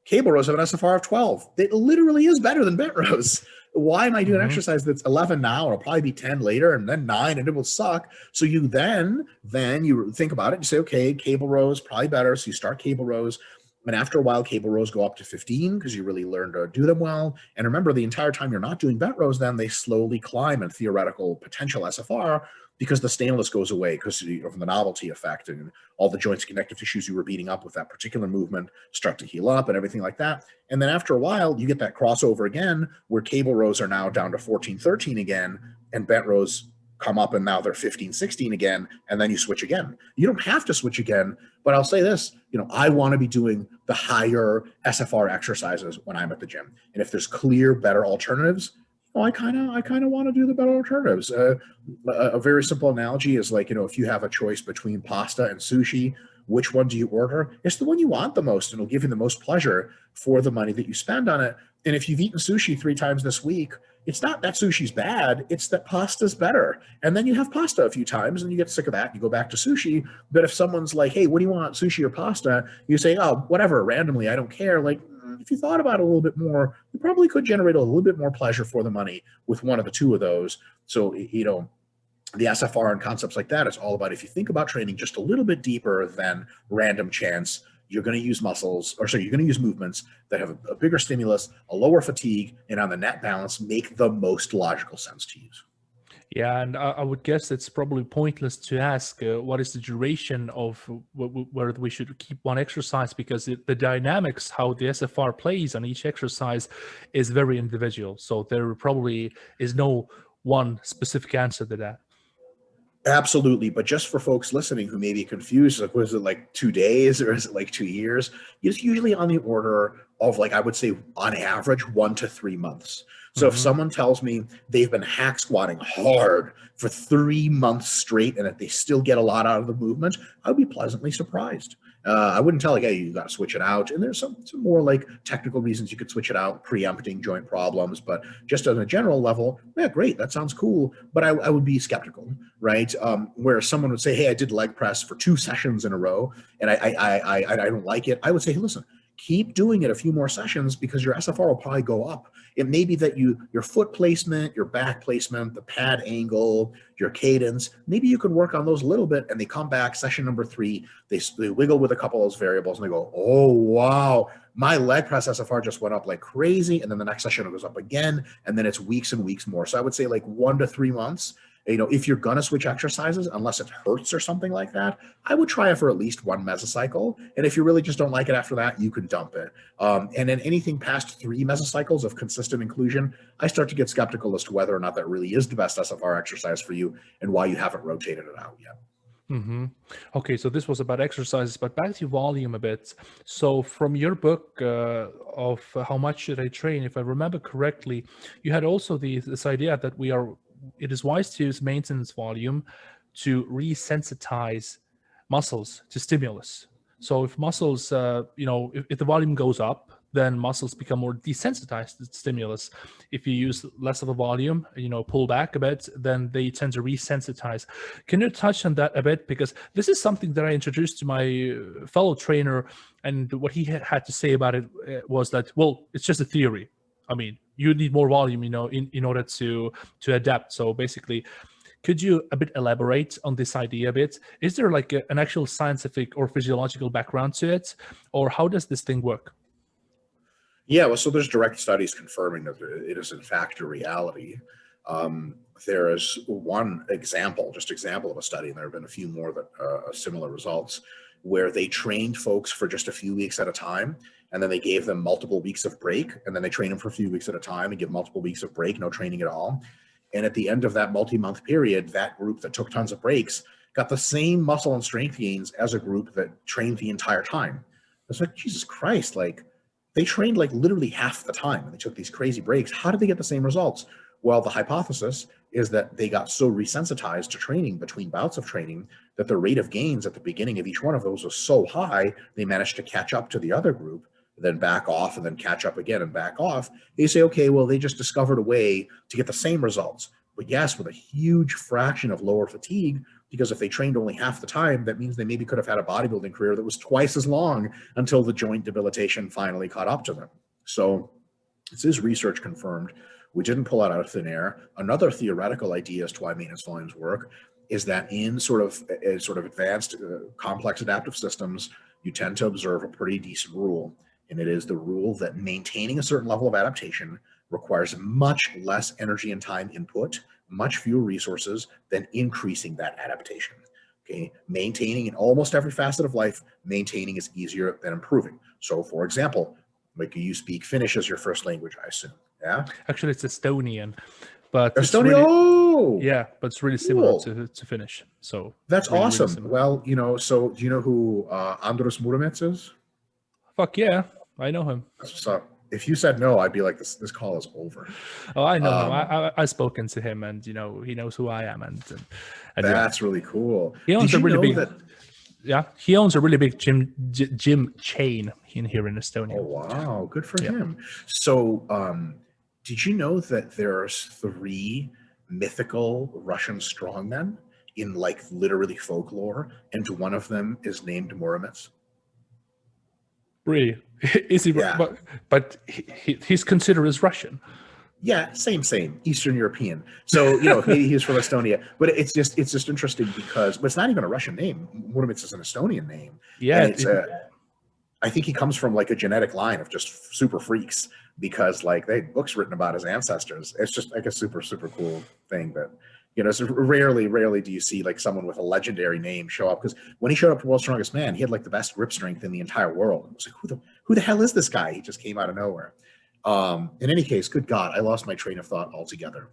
cable rows have an SFR of 12. It literally is better than bent rows. Why am I doing an exercise that's 11 now? It'll probably be 10 later and then 9 and it will suck." So you then you think about it and you say, okay, cable rows probably better. So you start cable rows. And after a while, cable rows go up to 15 because you really learn to do them well. And remember, the entire time you're not doing bent rows, then they slowly climb in theoretical potential SFR because the staleness goes away because of the novelty effect, and all the joints and connective tissues you were beating up with that particular movement start to heal up and everything like that. And then after a while, you get that crossover again where cable rows are now down to 14, 13 again, and bent rows come up and now they're 15, 16 again, and then you switch again. You don't have to switch again, but I'll say this, I want to be doing the higher SFR exercises when I'm at the gym. And if there's clear, better alternatives, I kind of want to do the better alternatives. A very simple analogy is like, if you have a choice between pasta and sushi, which one do you order? It's the one you want the most, and it'll give you the most pleasure for the money that you spend on it. And if you've eaten sushi 3 times this week, it's not that sushi's bad, it's that pasta's better. And then you have pasta a few times and you get sick of that and you go back to sushi. But if someone's like, "Hey, what do you want, sushi or pasta?" You say, "Oh, whatever, randomly, I don't care." Like, if you thought about it a little bit more, you probably could generate a little bit more pleasure for the money with one of the two of those. So, the SFR and concepts like that, it's all about, if you think about training just a little bit deeper than random chance, you're going to use you're going to use movements that have a bigger stimulus, a lower fatigue, and on the net balance, make the most logical sense to use. Yeah, and I would guess it's probably pointless to ask what is the duration of where we should keep one exercise, because the dynamics, how the SFR plays on each exercise is very individual. So there probably is no one specific answer to that. Absolutely. But just for folks listening who may be confused, like, was it like 2 days or is it like 2 years? It's usually on the order of, like, I would say on average 1 to 3 months. So if someone tells me they've been hack squatting hard for 3 months straight and that they still get a lot out of the movement, I'd be pleasantly surprised. I wouldn't tell, like, "Hey, you got to switch it out." And there's some more like technical reasons you could switch it out, preempting joint problems. But just on a general level, yeah, great, that sounds cool. But I would be skeptical, right? Where someone would say, "Hey, I did leg press for 2 sessions in a row and I don't like it." I would say, "Hey, listen, keep doing it a few more sessions because your SFR will probably go up. It may be that your foot placement, your back placement, the pad angle, your cadence, maybe you can work on those a little bit, and they come back session number 3, they wiggle with a couple of those variables and they go, oh, wow, my leg press SFR just went up like crazy. And then the next session it goes up again. And then it's weeks and weeks more. So I would say like 1 to 3 months. If you're going to switch exercises, unless it hurts or something like that, I would try it for at least 1 mesocycle. And if you really just don't like it after that, you can dump it. And then anything past 3 mesocycles of consistent inclusion, I start to get skeptical as to whether or not that really is the best SFR exercise for you and why you haven't rotated it out yet. Mm-hmm. Okay, so this was about exercises, but back to volume a bit. So from your book of How Much Should I Train, if I remember correctly, you had also this idea that it is wise to use maintenance volume to re-sensitize muscles to stimulus. So if muscles, if the volume goes up, then muscles become more desensitized to stimulus. If you use less of a volume, pull back a bit, then they tend to resensitize. Can you touch on that a bit? Because this is something that I introduced to my fellow trainer, and what he had to say about it was that, well, it's just a theory. I mean, you need more volume, in order to adapt. So basically, could you a bit elaborate on this idea a bit? Is there like an actual scientific or physiological background to it, or how does this thing work? Yeah, well, so there's direct studies confirming that it is in fact a reality. There is one example of a study, and there have been a few more that similar results, where they trained folks for just a few weeks at a time, and then they gave them multiple weeks of break, and then they train them for a few weeks at a time and give multiple weeks of break, no training at all. And at the end of that multi-month period, that group that took tons of breaks got the same muscle and strength gains as a group that trained the entire time. It's like, Jesus Christ, like, they trained like literally half the time and they took these crazy breaks. How did they get the same results? Well, the hypothesis is that they got so resensitized to training between bouts of training that the rate of gains at the beginning of each one of those was so high, they managed to catch up to the other group, then back off, and then catch up again and back off. They say, okay, well, they just discovered a way to get the same results. But yes, with a huge fraction of lower fatigue, because if they trained only half the time, that means they maybe could have had a bodybuilding career that was twice as long until the joint debilitation finally caught up to them. So this is research confirmed. We didn't pull it out of thin air. Another theoretical idea as to why maintenance volumes work is that in sort of advanced complex adaptive systems, you tend to observe a pretty decent rule. And it is the rule that maintaining a certain level of adaptation requires much less energy and time input, much fewer resources than increasing that adaptation. Okay, maintaining in almost every facet of life, maintaining is easier than improving. So, for example, like you speak Finnish as your first language, I assume. Yeah. Actually, it's Estonian, but Estonian. But it's really similar to Finnish. So that's really, awesome. Really well, so do you know who Andrus Muromets is? Fuck yeah, I know him. So if you said no, I'd be like, this call is over. Oh, I know him. I've spoken to him, and he knows who I am, and that's really cool. He owns a really big. Yeah, he owns a really big gym chain here in Estonia. Oh wow, good for him. So, did you know that there's 3 mythical Russian strongmen in like literally folklore, and one of them is named Muromets? Really? Is he? Yeah. But he's considered as Russian. Yeah, same, Eastern European. So maybe he's from Estonia, but it's just interesting because it's not even a Russian name. Muromets is an Estonian name. Yeah, I think he comes from like a genetic line of just super freaks because like they had books written about his ancestors. It's just like a super cool thing that. So rarely do you see like someone with a legendary name show up, because when he showed up to World's Strongest Man, he had like the best grip strength in the entire world. It was like, who the hell is this guy? He just came out of nowhere. In any case, good God, I lost my train of thought altogether.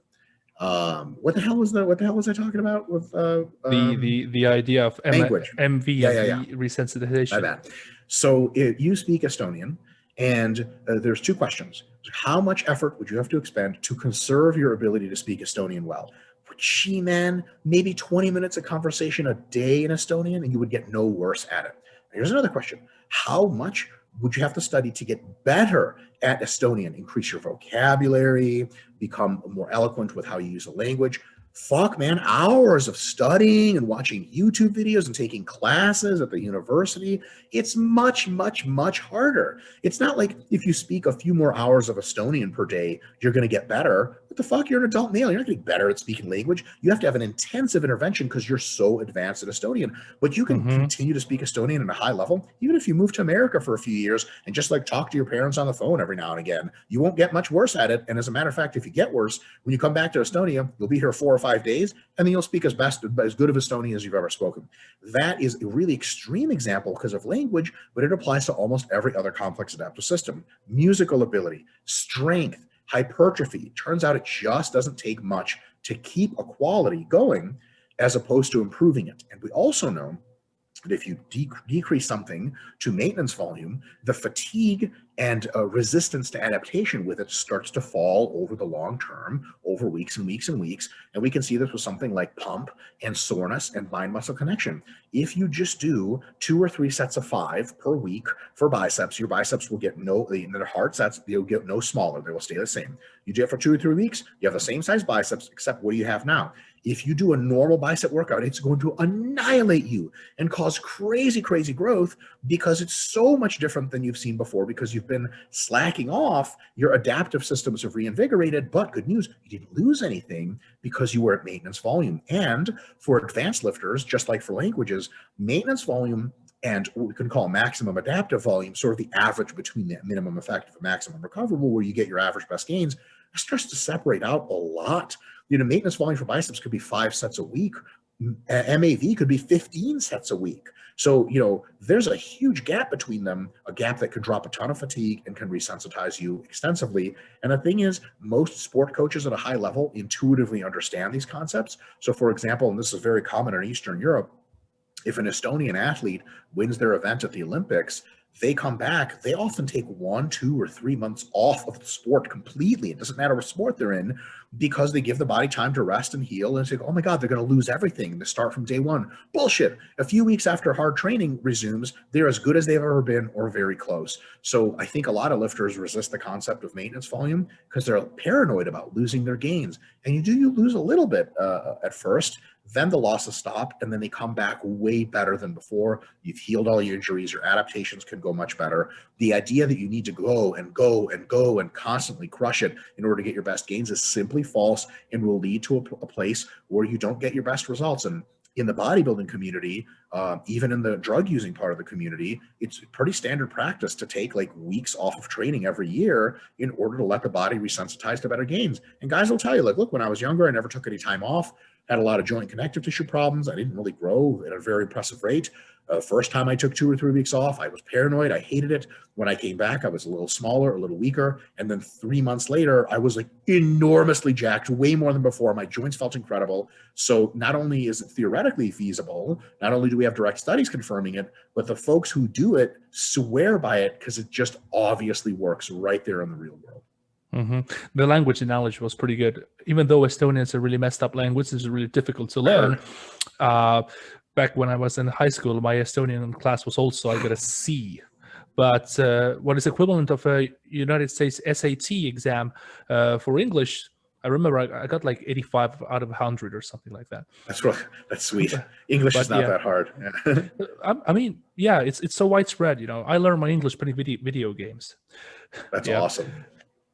What the hell was I talking about with the idea of language? MV, Re-Sensitization. My bad. So you speak Estonian, and there's 2 questions. How much effort would you have to expend to conserve your ability to speak Estonian well? Gee, man, maybe 20 minutes of conversation a day in Estonian, and you would get no worse at it. Here's another question. How much would you have to study to get better at Estonian? Increase your vocabulary, become more eloquent with how you use the language. Fuck, man, hours of studying and watching YouTube videos and taking classes at the university. It's much, much, much harder. It's not like if you speak a few more hours of Estonian per day, you're going to get better. What the fuck? You're an adult male. You're not going to get better at speaking language. You have to have an intensive intervention because you're so advanced at Estonian. But you can continue to speak Estonian at a high level, even if you move to America for a few years and just like talk to your parents on the phone every now and again. You won't get much worse at it. And as a matter of fact, if you get worse, when you come back to Estonia, you'll be here 4 or 5 days, and then you'll speak as good of Estonian as you've ever spoken. That is a really extreme example because of language, but it applies to almost every other complex adaptive system. Musical ability, strength, hypertrophy. Turns out it just doesn't take much to keep a quality going as opposed to improving it. And we also know that if you decrease something to maintenance volume, the fatigue and resistance to adaptation with it starts to fall over the long term, over weeks and weeks and weeks. And we can see this with something like pump and soreness and mind-muscle connection. If you just do 2 or 3 sets of 5 per week for biceps, your biceps will get their heart sets, they'll get no smaller. They will stay the same. You do it for 2 or 3 weeks, you have the same size biceps, except what do you have now? If you do a normal bicep workout, it's going to annihilate you and cause crazy, crazy growth because it's so much different than you've seen before because you've been slacking off. Your adaptive systems have reinvigorated, but good news, you didn't lose anything because you were at maintenance volume. And for advanced lifters, just like for languages, maintenance volume and what we can call maximum adaptive volume, sort of the average between the minimum effective and maximum recoverable, where you get your average best gains, it starts to separate out a lot. Maintenance volume for biceps could be 5 sets a week. MAV could be 15 sets a week. So, there's a huge gap between them, a gap that could drop a ton of fatigue and can resensitize you extensively. And the thing is, most sport coaches at a high level intuitively understand these concepts. So, for example, and this is very common in Eastern Europe, if an Estonian athlete wins their event at the Olympics, they come back, they often take 1, 2, or 3 months off of the sport completely. It doesn't matter what sport they're in, because they give the body time to rest and heal, and say, oh my God, they're going to lose everything. They start from day one. Bullshit. A few weeks after hard training resumes, they're as good as they've ever been or very close. So I think a lot of lifters resist the concept of maintenance volume because they're paranoid about losing their gains. And you lose a little bit at first, then the losses stop, and then they come back way better than before. You've healed all your injuries, your adaptations can go much better. The idea that you need to go and go and go and constantly crush it in order to get your best gains is simply false and will lead to a place where you don't get your best results. And in the bodybuilding community, even in the drug using part of the community, it's pretty standard practice to take like weeks off of training every year in order to let the body resensitize to better gains. And guys will tell you, like, look, when I was younger, I never took any time off, had a lot of joint connective tissue problems. I didn't really grow at a very impressive rate. First time I took 2 or 3 weeks off, I was paranoid. I hated it. When I came back, I was a little smaller, a little weaker. And then 3 months later, I was like enormously jacked, way more than before. My joints felt incredible. So not only is it theoretically feasible, not only do we have direct studies confirming it, but the folks who do it swear by it because it just obviously works right there in the real world. The language analogy was pretty good. Even though Estonian is a really messed up language, it's really difficult to learn. Back when I was in high school, my Estonian class was also, I got a C. But what is equivalent of a United States SAT exam for English, I remember I got like 85 out of 100 or something like that. That's right. That's sweet. English is not that hard. I mean, yeah, it's so widespread. I learned my English playing video games. That's awesome.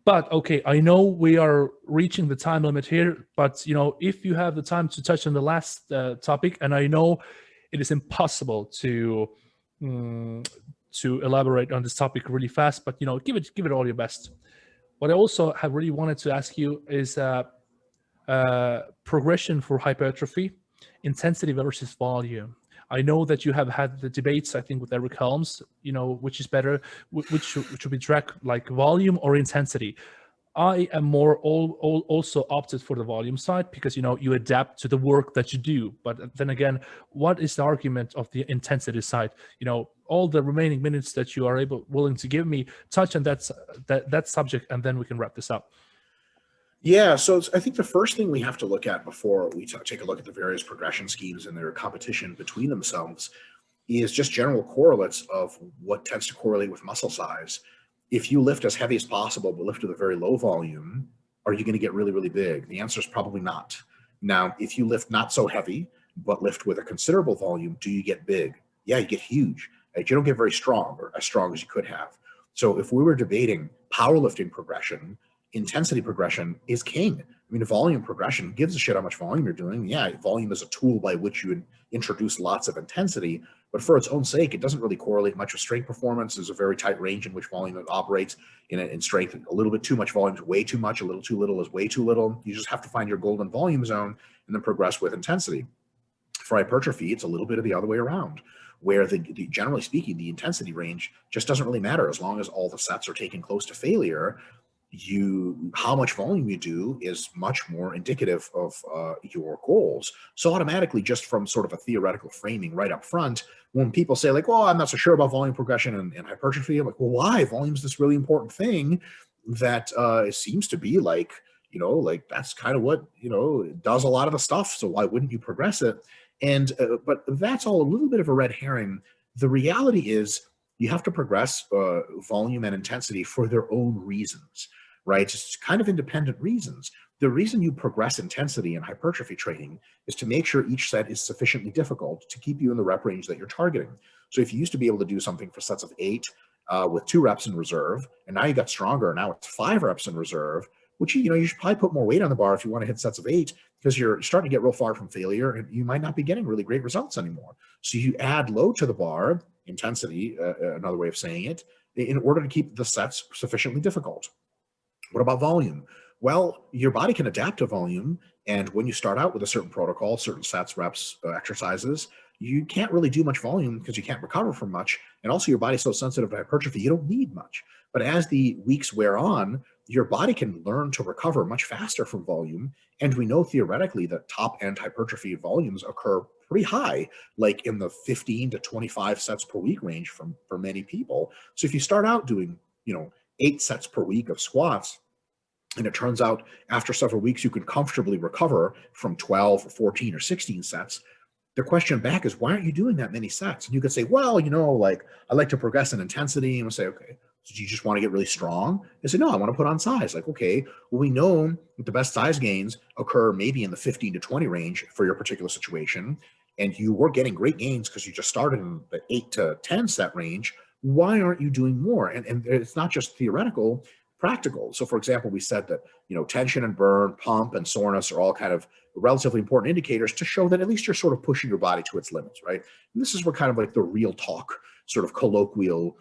But okay, I know we are reaching the time limit here, but if you have the time to touch on the last topic, and I know it is impossible to elaborate on this topic really fast, but give it all your best. What I also have really wanted to ask you is progression for hypertrophy, intensity versus volume. I know that you have had the debates, I think, with Eric Helms, which is better, which should be tracked, like volume or intensity. I am more also opted for the volume side because, you adapt to the work that you do. But then again, what is the argument of the intensity side? All the remaining minutes that you are willing to give me, touch on that subject, and then we can wrap this up. Yeah, so I think the first thing we have to look at before we take a look at the various progression schemes and their competition between themselves is just general correlates of what tends to correlate with muscle size. If you lift as heavy as possible, but lift with a very low volume, are you going to get really, really big? The answer is probably not. Now, if you lift not so heavy, but lift with a considerable volume, do you get big? Yeah, you get huge. You don't get very strong, or as strong as you could have. So if we were debating powerlifting progression, intensity progression is king. I mean, volume progression gives a shit how much volume you're doing. Yeah, volume is a tool by which you introduce lots of intensity, but for its own sake, it doesn't really correlate much with strength performance. There's a very tight range in which volume operates. In strength. A little bit too much volume is way too much. A little too little is way too little. You just have to find your golden volume zone and then progress with intensity. For hypertrophy, it's a little bit of the other way around, where generally speaking, the intensity range just doesn't really matter as long as all the sets are taken close to failure. How much volume you do is much more indicative of your goals. So automatically, just from sort of a theoretical framing right up front, when people say like, well, I'm not so sure about volume progression and hypertrophy, I'm like, well, why? Volume is this really important thing that it seems to be like, like that's kind of what, does a lot of the stuff. So why wouldn't you progress it? And but that's all a little bit of a red herring. The reality is you have to progress volume and intensity for their own reasons, right? It's kind of independent reasons. The reason you progress intensity in hypertrophy training is to make sure each set is sufficiently difficult to keep you in the rep range that you're targeting. So if you used to be able to do something for sets of 8 with 2 reps in reserve, and now you got stronger, and now it's 5 reps in reserve, which, you should probably put more weight on the bar if you want to hit sets of 8, because you're starting to get real far from failure and you might not be getting really great results anymore. So you add load to the bar, intensity, another way of saying it, in order to keep the sets sufficiently difficult. What about volume? Well, your body can adapt to volume, and when you start out with a certain protocol, certain sets, reps, exercises, you can't really do much volume because you can't recover from much, and also your body's so sensitive to hypertrophy, you don't need much. But as the weeks wear on, your body can learn to recover much faster from volume, and we know theoretically that top-end hypertrophy volumes occur pretty high, like in the 15 to 25 sets per week range for many people. So if you start out doing, 8 sets per week of squats, and it turns out after several weeks you can comfortably recover from 12 or 14 or 16 sets, the question back is, why aren't you doing that many sets? And you could say, well, like I like to progress in intensity. And we'll say, okay, so do you just want to get really strong? They say, no, I want to put on size. Like, okay, well, we know that the best size gains occur maybe in the 15 to 20 range for your particular situation. And you were getting great gains because you just started in the 8 to 10 set range. Why aren't you doing more? And it's not just theoretical, practical. So for example, we said that, tension and burn, pump and soreness are all kind of relatively important indicators to show that at least you're sort of pushing your body to its limits, right? And this is where kind of like the real talk, sort of colloquial,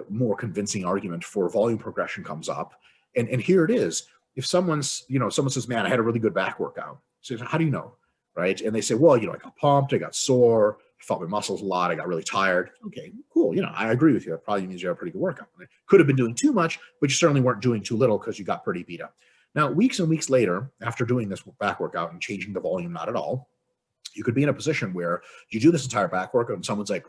more convincing argument for volume progression comes up. And here it is. If someone says, man, I had a really good back workout. So how do you know, right? And they say, well, I got pumped, I got sore, I felt my muscles a lot, I got really tired. Okay, cool. I agree with you. That probably means you have a pretty good workout. Could have been doing too much, but you certainly weren't doing too little because you got pretty beat up. Now, weeks and weeks later, after doing this back workout and changing the volume not at all, you could be in a position where you do this entire back workout and someone's like,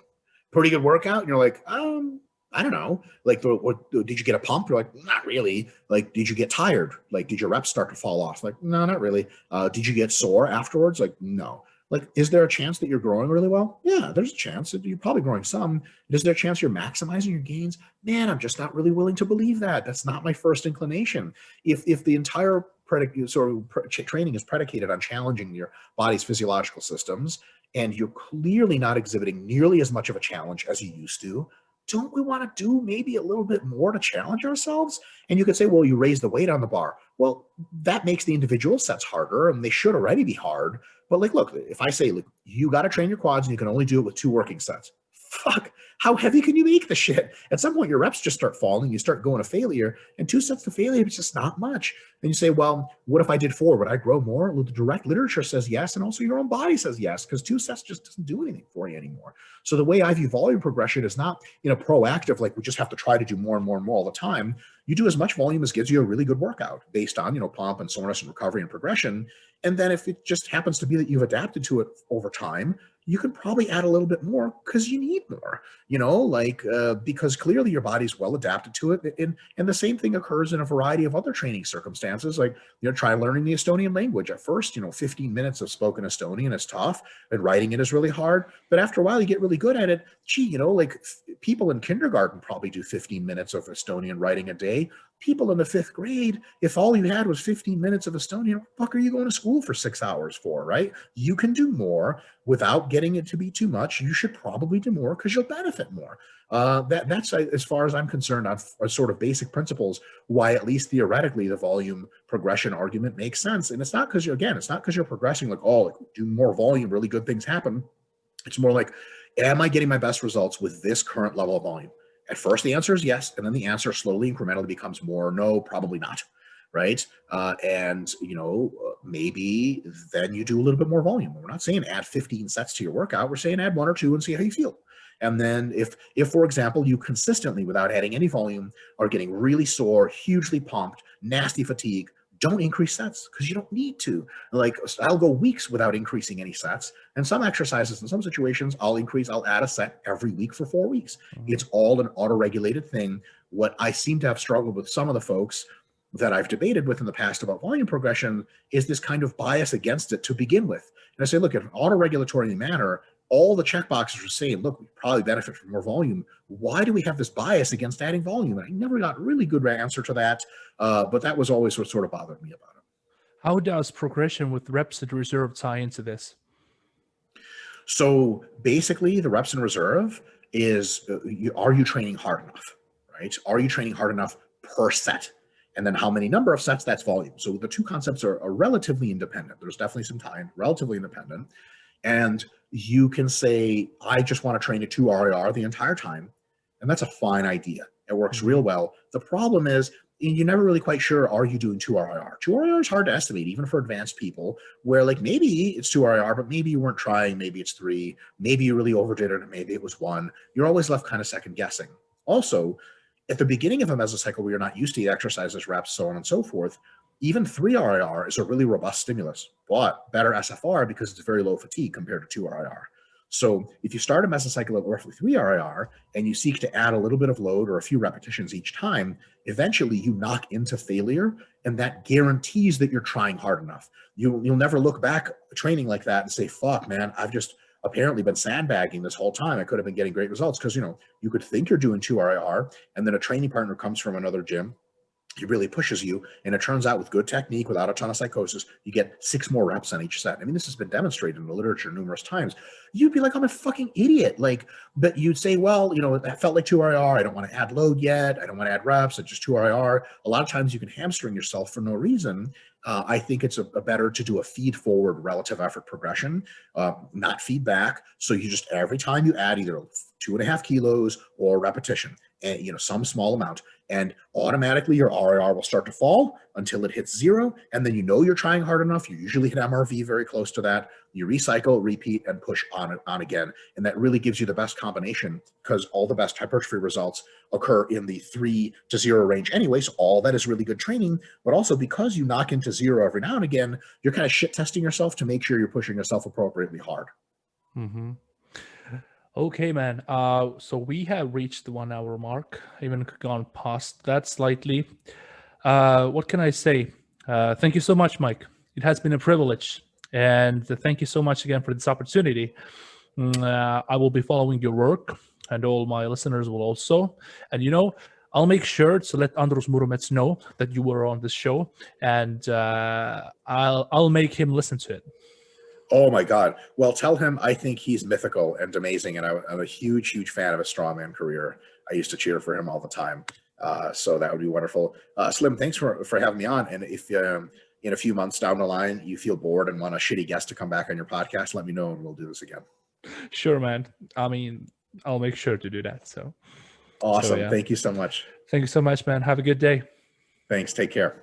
pretty good workout. And you're like, I don't know. Like, did you get a pump? You're like, not really. Like, did you get tired? Like, did your reps start to fall off? Like, no, not really. Did you get sore afterwards? Like, no. Like, is there a chance that you're growing really well? Yeah, there's a chance that you're probably growing some. Is there a chance you're maximizing your gains? Man, I'm just not really willing to believe that. That's not my first inclination. If the entire training is predicated on challenging your body's physiological systems, and you're clearly not exhibiting nearly as much of a challenge as you used to, don't we want to do maybe a little bit more to challenge ourselves? And you could say, well, you raise the weight on the bar. Well, that makes the individual sets harder, and they should already be hard. But like, look, if I say, look, you got to train your quads and you can only do it with 2 working sets. Fuck, how heavy can you make the shit? At some point, your reps just start falling. You start going to failure, and 2 sets to failure is just not much. And you say, well, what if I did 4? Would I grow more? Well, the direct literature says yes, and also your own body says yes, because 2 sets just doesn't do anything for you anymore. So the way I view volume progression is not, proactive, like we just have to try to do more and more and more all the time. You do as much volume as gives you a really good workout based on, pump and soreness and recovery and progression. And then if it just happens to be that you've adapted to it over time, you can probably add a little bit more because you need more, because clearly your body's well adapted to it. And the same thing occurs in a variety of other training circumstances, like, try learning the Estonian language. At first, 15 minutes of spoken Estonian is tough, and writing it is really hard. But after a while, you get really good at it. Gee, people in kindergarten probably do 15 minutes of Estonian writing a day. people in the 5th grade, if all you had was 15 minutes of Estonian, what the fuck are you going to school for 6 hours for, right? You can do more without getting it to be too much. You should probably do more because you'll benefit more. That's, as far as I'm concerned, on sort of basic principles, why at least theoretically the volume progression argument makes sense. And it's not because it's not because you're progressing like, oh, like, do more volume, really good things happen. It's more like, am I getting my best results with this current level of volume? At first, the answer is yes, and then the answer slowly, incrementally becomes more no, probably not, right? And maybe then you do a little bit more volume. We're not saying add 15 sets to your workout. We're saying add 1 or 2 and see how you feel. And then if for example, you consistently, without adding any volume, are getting really sore, hugely pumped, nasty fatigue, don't increase sets because you don't need to. Like, I'll go weeks without increasing any sets. And some exercises, in some situations, I'll add a set every week for 4 weeks. Mm-hmm. It's all an auto-regulated thing. What I seem to have struggled with some of the folks that I've debated with in the past about volume progression is this kind of bias against it to begin with. And I say, look, in an auto-regulatory manner, all the checkboxes are saying, look, we probably benefit from more volume. Why do we have this bias against adding volume? And I never got a really good answer to that, but that was always what sort of bothered me about it. How does progression with reps and reserve tie into this? So basically, the reps in reserve is, are you training hard enough, right? Are you training hard enough per set? And then how many number of sets, that's volume. So the two concepts are relatively independent. There's definitely some time, relatively independent. And you can say, I just want to train a 2 RIR the entire time. And that's a fine idea. It works real well. The problem is, you're never really quite sure, are you doing 2 RIR? 2 RIR is hard to estimate, even for advanced people, where like maybe it's 2 RIR, but maybe you weren't trying, maybe it's 3, maybe you really overdid it, and maybe it was 1. You're always left kind of second guessing. Also, at the beginning of a mesocycle where you're not used to the exercises, reps, so on and so forth, even 3 RIR is a really robust stimulus, but better SFR because it's very low fatigue compared to 2 RIR. So if you start a mesocycle at roughly 3 RIR and you seek to add a little bit of load or a few repetitions each time, eventually you knock into failure, and that guarantees that you're trying hard enough. You'll never look back training like that and say, fuck, man, I've just apparently been sandbagging this whole time. I could have been getting great results, because you could think you're doing 2 RIR, and then a training partner comes from another gym. He really pushes you, and it turns out with good technique, without a ton of psychosis, you get 6 more reps on each set. I mean, this has been demonstrated in the literature numerous times. You'd be like, I'm a fucking idiot. But you'd say, well, it felt like 2 RIR. I don't want to add load yet. I don't want to add reps. It's just 2 RIR. A lot of times you can hamstring yourself for no reason. I think it's a better to do a feed forward relative effort progression, not feedback. So you just, every time you add either 2.5 kilos or repetition, and some small amount, and automatically your RIR will start to fall until it hits 0. And then you're trying hard enough. You usually hit MRV very close to that. You recycle, repeat, and push on again. And that really gives you the best combination, because all the best hypertrophy results occur in the 3 to 0 range anyway. So all that is really good training. But also, because you knock into 0 every now and again, you're kind of shit testing yourself to make sure you're pushing yourself appropriately hard. Mm-hmm. Okay, man. So we have reached the 1 hour mark, even gone past that slightly. What can I say? Thank you so much, Mike. It has been a privilege. And thank you so much again for this opportunity. I will be following your work, and all my listeners will also. And, I'll make sure to let Andros Muromets know that you were on this show, and I'll make him listen to it. Oh my God. Well, tell him I think he's mythical and amazing, and I'm a huge, huge fan of his strongman career. I used to cheer for him all the time. So that would be wonderful. Slim, thanks for having me on. And if in a few months down the line you feel bored and want a shitty guest to come back on your podcast, let me know and we'll do this again. Sure, man. I mean, I'll make sure to do that. So awesome. Thank you so much. Thank you so much, man. Have a good day. Thanks. Take care.